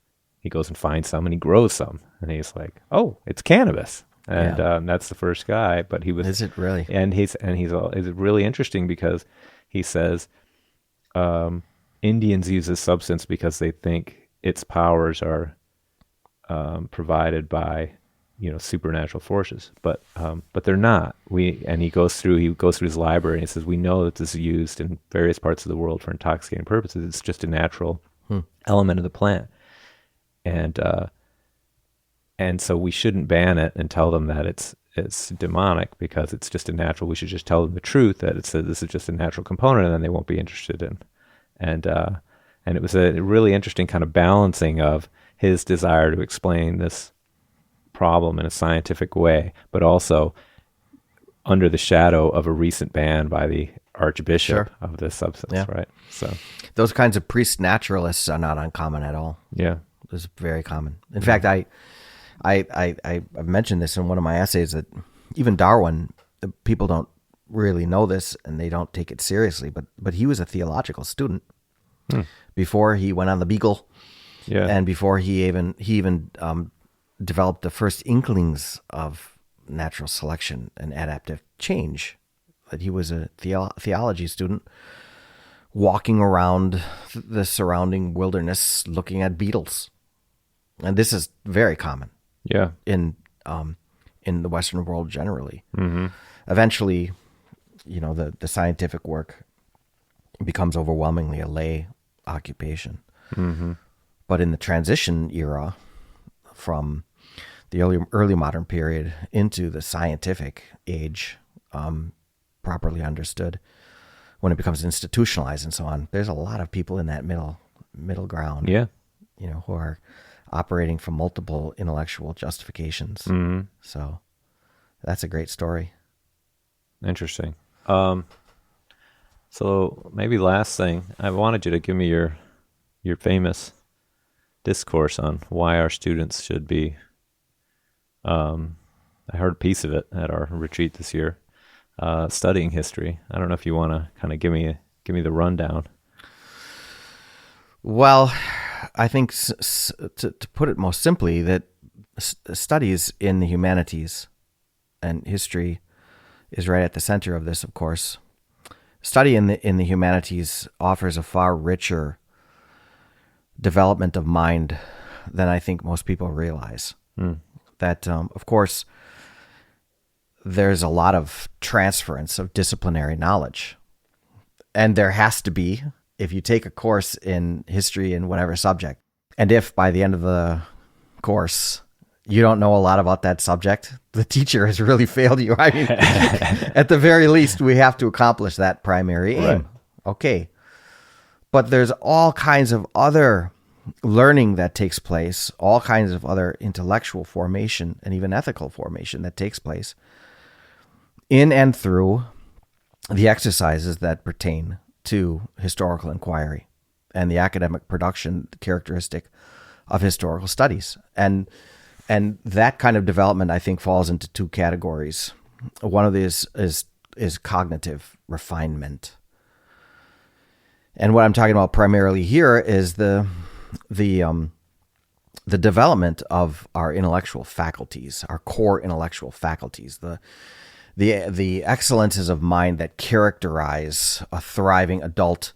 He goes and finds some and he grows some. And he's like, oh, it's cannabis. And that's the first guy. But he was... Is it really? And it's really interesting because he says... Indians use this substance because they think its powers are provided by, supernatural forces, but they're not. He goes through his library and he says, we know that this is used in various parts of the world for intoxicating purposes. It's just a natural element of the plant, and so we shouldn't ban it and tell them that it's demonic because it's just a natural. We should just tell them the truth that this is just a natural component, and then they won't be interested in. And it was a really interesting kind of balancing of his desire to explain this problem in a scientific way, but also under the shadow of a recent ban by the Archbishop of this substance, right? So those kinds of priest naturalists are not uncommon at all. Yeah, it's very common. In fact, I've mentioned this in one of my essays that even Darwin, people don't really know this and they don't take it seriously, but he was a theological student before he went on the Beagle, and before he even developed the first inklings of natural selection and adaptive change. That he was a theology student walking around the surrounding wilderness looking at beetles, and this is very common in the Western world generally. Eventually, the scientific work becomes overwhelmingly a lay occupation. But in the transition era from the early modern period into the scientific age, properly understood, when it becomes institutionalized and so on, there's a lot of people in that middle ground, who are operating from multiple intellectual justifications. So that's a great story. Interesting. So maybe last thing, I wanted you to give me your famous discourse on why our students should be. I heard a piece of it at our retreat this year, studying history. I don't know if you want to kind of give me the rundown. Well, I think to put it most simply, that studies in the humanities and history is right at the center of this, of course. Study in the humanities offers a far richer development of mind than I think most people realize. That, of course, there's a lot of transference of disciplinary knowledge. And there has to be, if you take a course in history in whatever subject, and if by the end of the course you don't know a lot about that subject, the teacher has really failed you. I mean, at the very least, we have to accomplish that primary aim. Right. Okay. But there's all kinds of other learning that takes place, all kinds of other intellectual formation and even ethical formation that takes place in and through the exercises that pertain to historical inquiry and the academic production characteristic of historical studies. And that kind of development, I think, falls into two categories. One of these is cognitive refinement. And what I'm talking about primarily here is the development of our intellectual faculties, our core intellectual faculties, the excellences of mind that characterize a thriving adult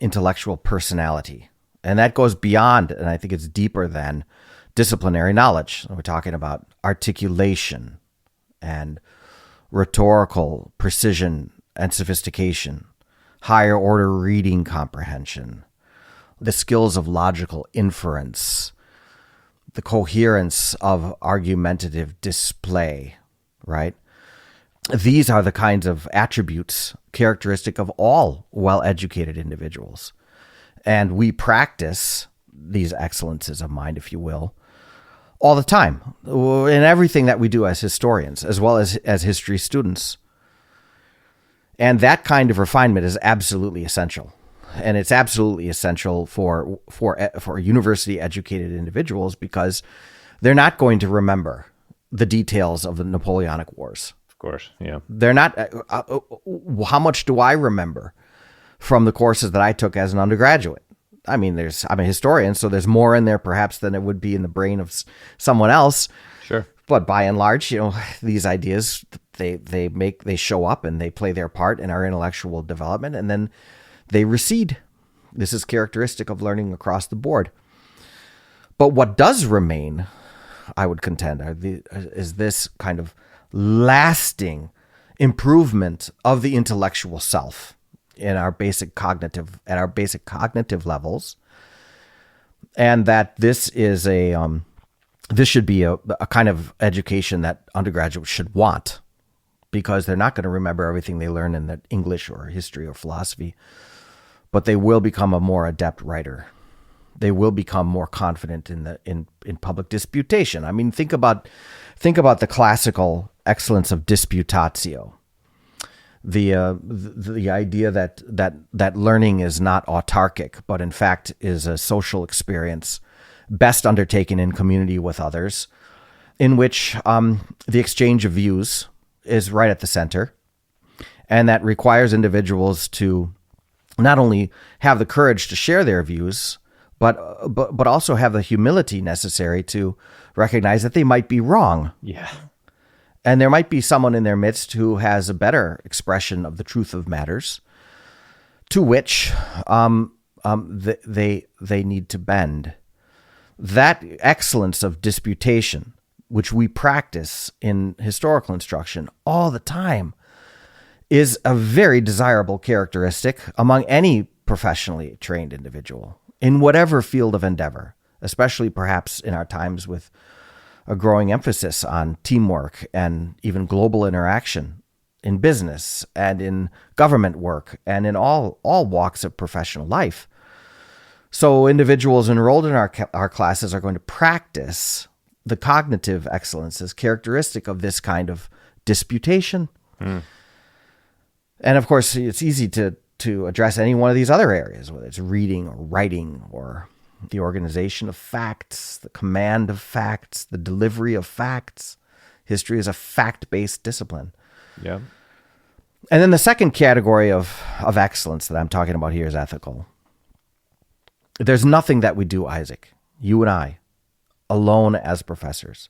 intellectual personality. And that goes beyond, and I think it's deeper than disciplinary knowledge. We're talking about articulation and rhetorical precision and sophistication, higher order reading comprehension, the skills of logical inference, the coherence of argumentative display, right? These are the kinds of attributes characteristic of all well-educated individuals. And we practice these excellences of mind, if you will, all the time in everything that we do as historians, as well as history students. And that kind of refinement is absolutely essential. And it's absolutely essential for university-educated individuals because they're not going to remember the details of the Napoleonic Wars. Of course, yeah. They're not. How much do I remember from the courses that I took as an undergraduate? I mean, I'm a historian, so there's more in there perhaps than it would be in the brain of someone else. Sure. But by and large, these ideas, they show up and they play their part in our intellectual development, and then they recede. This is characteristic of learning across the board. But what does remain, I would contend, is this kind of lasting improvement of the intellectual self at our basic cognitive levels, and that this is this should be a kind of education that undergraduates should want, because they're not going to remember everything they learn in the English or history or philosophy, but they will become a more adept writer. They will become more confident in public disputation. I mean, think about the classical excellence of disputatio. The idea that learning is not autarkic, but in fact is a social experience best undertaken in community with others, in which the exchange of views is right at the center, and that requires individuals to not only have the courage to share their views, but also have the humility necessary to recognize that they might be wrong. Yeah. And there might be someone in their midst who has a better expression of the truth of matters, to which they need to bend. That excellence of disputation, which we practice in historical instruction all the time, is a very desirable characteristic among any professionally trained individual in whatever field of endeavor, especially perhaps in our times with a growing emphasis on teamwork and even global interaction in business and in government work and in all walks of professional life. So individuals enrolled in our classes are going to practice the cognitive excellences characteristic of this kind of disputation. Mm. And of course, it's easy to address any one of these other areas, whether it's reading or writing or the organization of facts, the command of facts, the delivery of facts. History is a fact-based discipline. Yeah. And then the second category of excellence that I'm talking about here is ethical. There's nothing that we do, Isaac, you and I, alone as professors,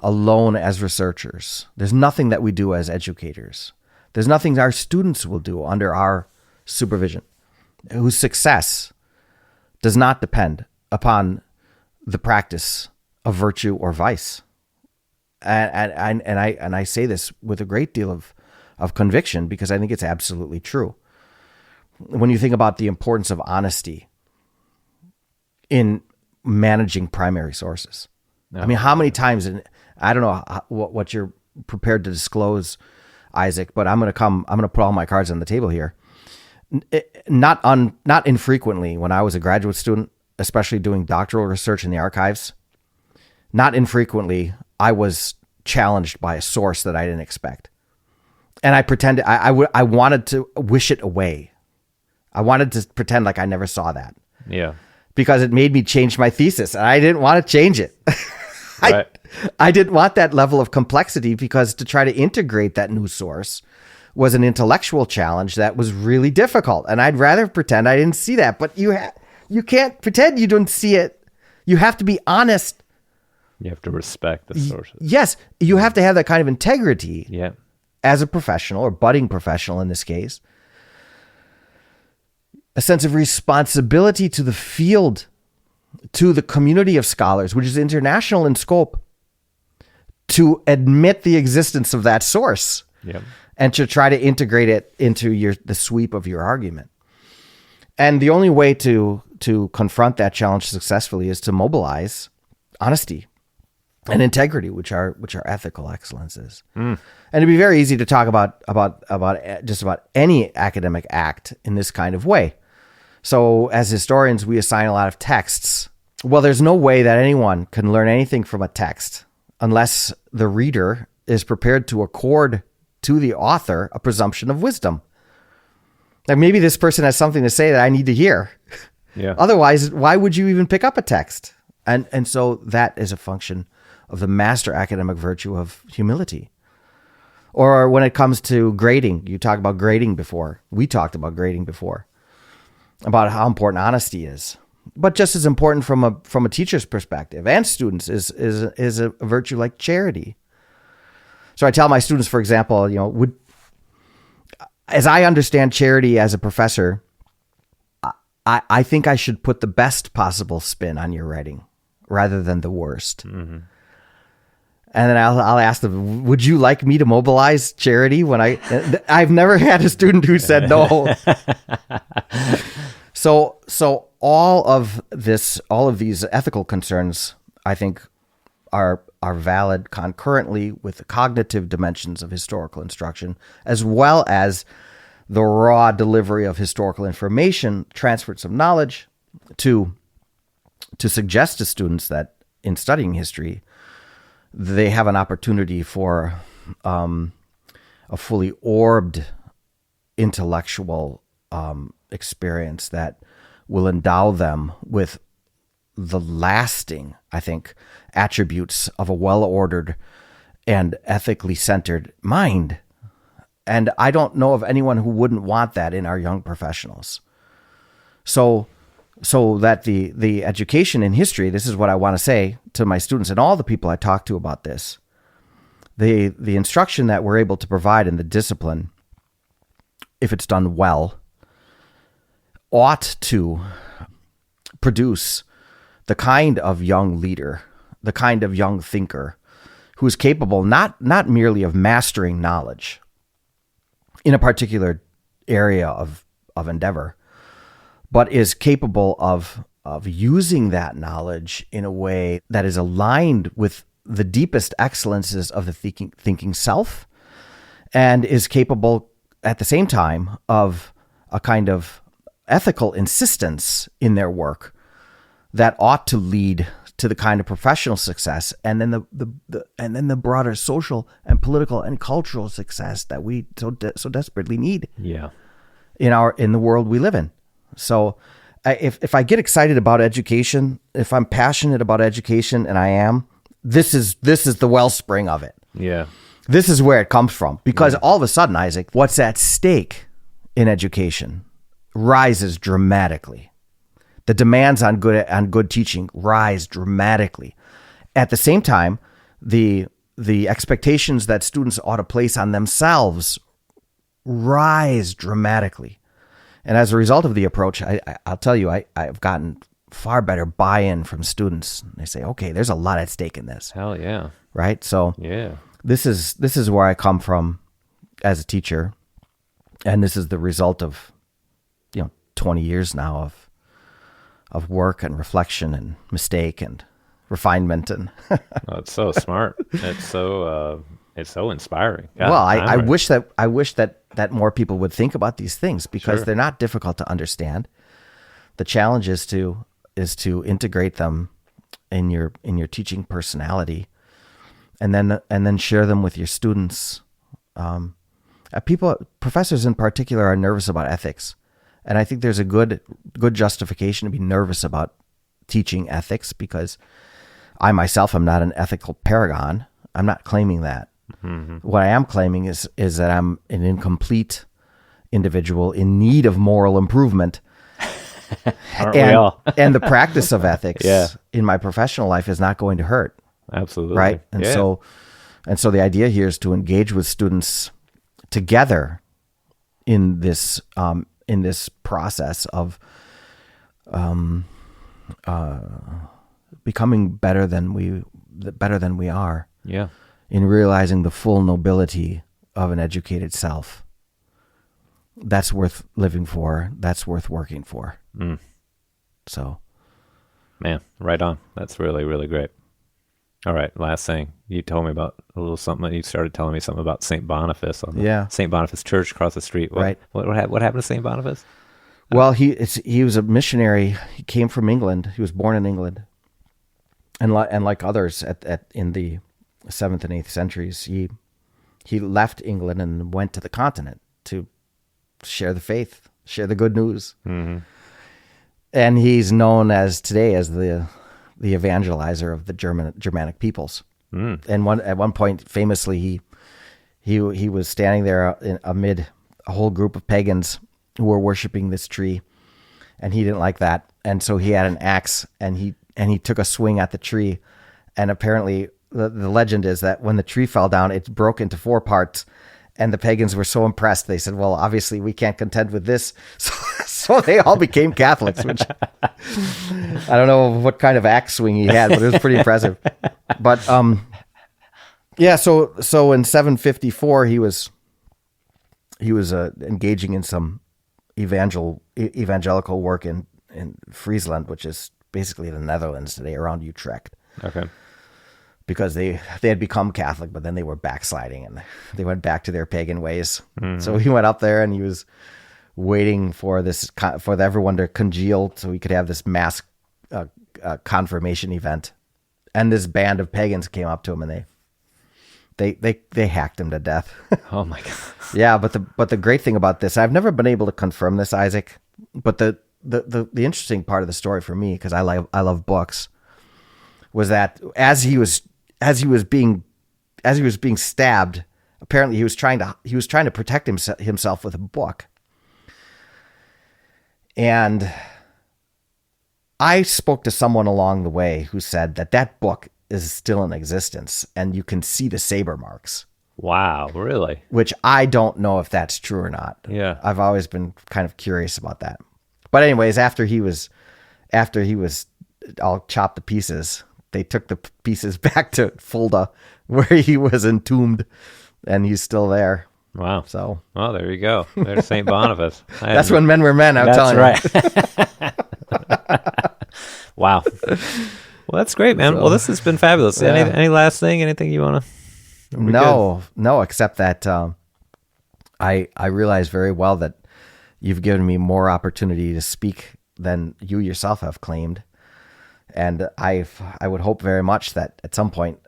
alone as researchers. There's nothing that we do as educators. There's nothing our students will do under our supervision, whose success does not depend upon the practice of virtue or vice. And I say this with a great deal of conviction, because I think it's absolutely true. When you think about the importance of honesty in managing primary sources, I mean, how many times, and I don't know what you're prepared to disclose, Isaac, but I'm going to put all my cards on the table here. Not infrequently when I was a graduate student, especially doing doctoral research in the archives, not infrequently, I was challenged by a source that I didn't expect. And I pretended, I wanted to wish it away. I wanted to pretend like I never saw that. Yeah. Because it made me change my thesis, and I didn't want to change it. Right. I didn't want that level of complexity, because to try to integrate that new source was an intellectual challenge that was really difficult. And I'd rather pretend I didn't see that. But you can't pretend you don't see it. You have to be honest. You have to respect the sources. Yes, you have to have that kind of integrity. Yeah. As a professional, or budding professional in this case. A sense of responsibility to the field, to the community of scholars, which is international in scope, to admit the existence of that source, and to try to integrate it into the sweep of your argument. And the only way to confront that challenge successfully is to mobilize honesty and integrity, which are ethical excellences. And it'd be very easy to talk about just about any academic act in this kind of way. So as historians, we assign a lot of texts. Well, there's no way that anyone can learn anything from a text unless the reader is prepared to accord to the author a presumption of wisdom. Like, maybe this person has something to say that I need to hear. Yeah. Otherwise, why would you even pick up a text? And so that is a function of the master academic virtue of humility. Or when it comes to grading, you talked about grading before. We talked about grading before, about how important honesty is. But just as important from a teacher's perspective and students is a virtue like charity. So I tell my students, for example, as I understand charity as a professor, I think I should put the best possible spin on your writing rather than the worst. Mm-hmm. And then I'll ask them, would you like me to mobilize charity? I've never had a student who said no. So all of these ethical concerns, I think, are valid concurrently with the cognitive dimensions of historical instruction, as well as the raw delivery of historical information, transfers of knowledge, to suggest to students that in studying history, they have an opportunity for a fully orbed intellectual experience that will endow them with the lasting, I think, attributes of a well-ordered and ethically centered mind. And I don't know of anyone who wouldn't want that in our young professionals. So that the education in history, this is what I want to say to my students and all the people I talk to about this. The instruction that we're able to provide in the discipline, if it's done well, ought to produce the kind of young leader, the kind of young thinker who is capable not merely of mastering knowledge in a particular area of endeavor, but is capable of using that knowledge in a way that is aligned with the deepest excellences of the thinking self, and is capable at the same time of a kind of ethical insistence in their work that ought to lead to the kind of professional success, and then the broader social and political and cultural success that we so desperately need. Yeah, in the world we live in. So, if I get excited about education, if I'm passionate about education, and I am, this is the wellspring of it. Yeah, this is where it comes from. Because all of a sudden, Isaac, what's at stake in education rises dramatically. The demands on good teaching rise dramatically. At the same time, the expectations that students ought to place on themselves rise dramatically. And as a result of the approach, I'll tell you, I've gotten far better buy-in from students. They say, okay, there's a lot at stake in this. Hell yeah. Right? So yeah, this is where I come from as a teacher. And this is the result of 20 years now of work and reflection and mistake and refinement and. Oh, it's so smart. It's so inspiring. God, well, I wish that more people would think about these things because Sure. they're not difficult to understand. The challenge is to integrate them in your teaching personality, and then share them with your students. Professors in particular are nervous about ethics, and I think there's a good justification to be nervous about teaching ethics because I myself am not an ethical paragon. I'm not claiming that. Mm-hmm. What I am claiming is that I'm an incomplete individual in need of moral improvement. Aren't we all? And the practice of ethics in my professional life is not going to hurt. Absolutely. Right. And so the idea here is to engage with students together in this process of becoming better than we are. Yeah. In realizing the full nobility of an educated self. That's worth living for. That's worth working for. Mm. So, man, right on. That's really, really great. All right, last thing. You told me about a little something. You started telling me something about Saint Boniface on the Saint Boniface Church across the street. Right. What happened to Saint Boniface? Well, he was a missionary. He came from England. He was born in England, and like others in the 7th and 8th centuries, he left England and went to the continent to share the faith, share the good news. Mm-hmm. And he's known today as the evangelizer of the Germanic peoples. Mm. And at one point, famously, he was standing there amid a whole group of pagans who were worshiping this tree, and he didn't like that, and so he had an axe and he took a swing at the tree, and apparently the legend is that when the tree fell down, it broke into 4 parts. And the pagans were so impressed, they said, well, obviously we can't contend with this. So they all became Catholics, which I don't know what kind of axe swing he had, but it was pretty impressive. But so in 754, he was engaging in some evangelical work in Friesland, which is basically the Netherlands today, around Utrecht. Okay. Because they had become Catholic, but then they were backsliding and they went back to their pagan ways. Mm-hmm. So he went up there and he was waiting for everyone to congeal so he could have this mass confirmation event. And this band of pagans came up to him and they hacked him to death. Oh my God. Yeah, but the great thing about this, I've never been able to confirm this, Isaac, but the interesting part of the story for me, because I love books, was that as he was being stabbed, apparently he was trying to protect himself with a book. And I spoke to someone along the way who said that book is still in existence and you can see the saber marks. Wow, really? Which I don't know if that's true or not. Yeah. I've always been kind of curious about that. But anyways, after he was all chopped to pieces, they took the pieces back to Fulda, where he was entombed, and he's still there. Wow. So, well, there you go. There's Saint Boniface. That's when men were men. I'm telling you. That's right. Wow. Well, that's great, man. Well, this has been fabulous. Yeah. Any last thing? Anything you want to? No, except that I realize very well that you've given me more opportunity to speak than you yourself have claimed. And I would hope very much that at some point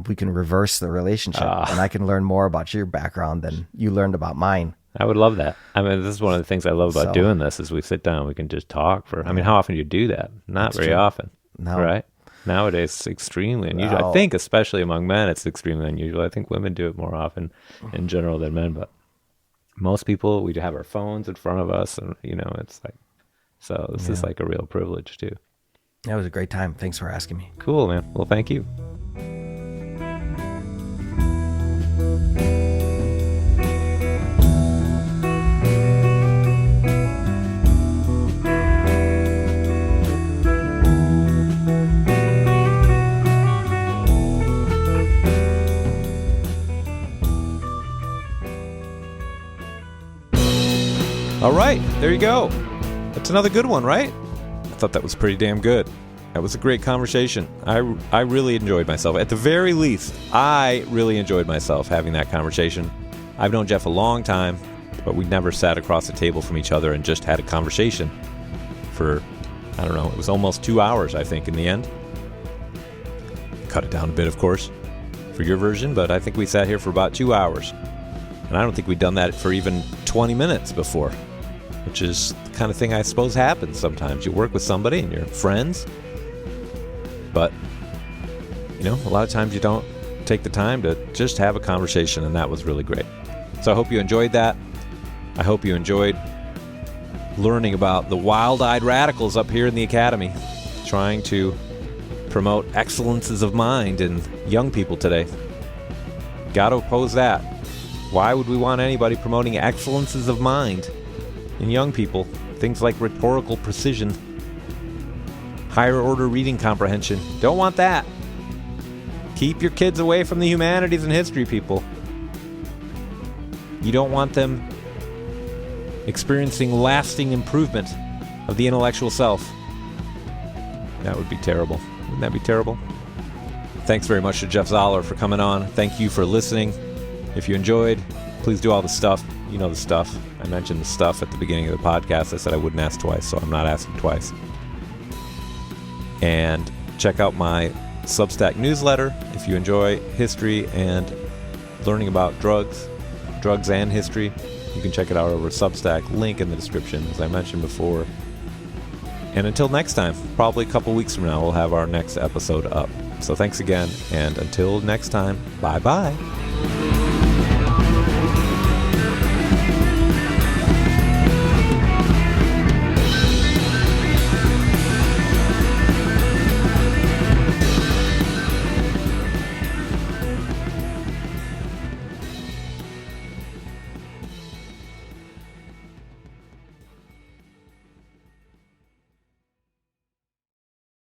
we can reverse the relationship and I can learn more about your background than you learned about mine. I would love that. I mean, this is one of the things I love about doing this is we sit down, we can just talk how often do you do that? Not very often. No. Right? Nowadays, it's extremely unusual. No. I think especially among men, it's extremely unusual. I think women do it more often in general than men, but most people, we have our phones in front of us and, it's like, so this is like a real privilege too. That was a great time. Thanks for asking me. Cool, man. Well, thank you. All right, there you go. That's another good one, right? I thought that was pretty damn good. That was a great conversation. I really enjoyed myself. At the very least, I really enjoyed myself having that conversation. I've known Jeff a long time, but we never sat across the table from each other and just had a conversation for, I don't know, it was almost 2 hours, I think, in the end. Cut it down a bit, of course, for your version, but I think we sat here for about 2 hours. And I don't think we'd done that for even 20 minutes before, which is the kind of thing I suppose happens sometimes. You work with somebody and you're friends, but, you know, a lot of times you don't take the time to just have a conversation, and that was really great. So I hope you enjoyed that. I hope you enjoyed learning about the wild-eyed radicals up here in the academy, trying to promote excellences of mind in young people today. Got to oppose that. Why would we want anybody promoting excellences of mind in young people? Things like rhetorical precision, higher order reading comprehension. Don't want that. Keep your kids away from the humanities and history, people. You don't want them experiencing lasting improvement of the intellectual self. That would be terrible. Wouldn't that be terrible? Thanks very much to Jeff Zalar for coming on. Thank you for listening. If you enjoyed, please do all the stuff. You know the stuff. I mentioned the stuff at the beginning of the podcast. I said I wouldn't ask twice, so I'm not asking twice. And check out my Substack newsletter if you enjoy history and learning about drugs and history. You can check it out over Substack, link in the description, as I mentioned before. And until next time, probably a couple weeks from now, we'll have our next episode up. So thanks again, and until next time, bye-bye.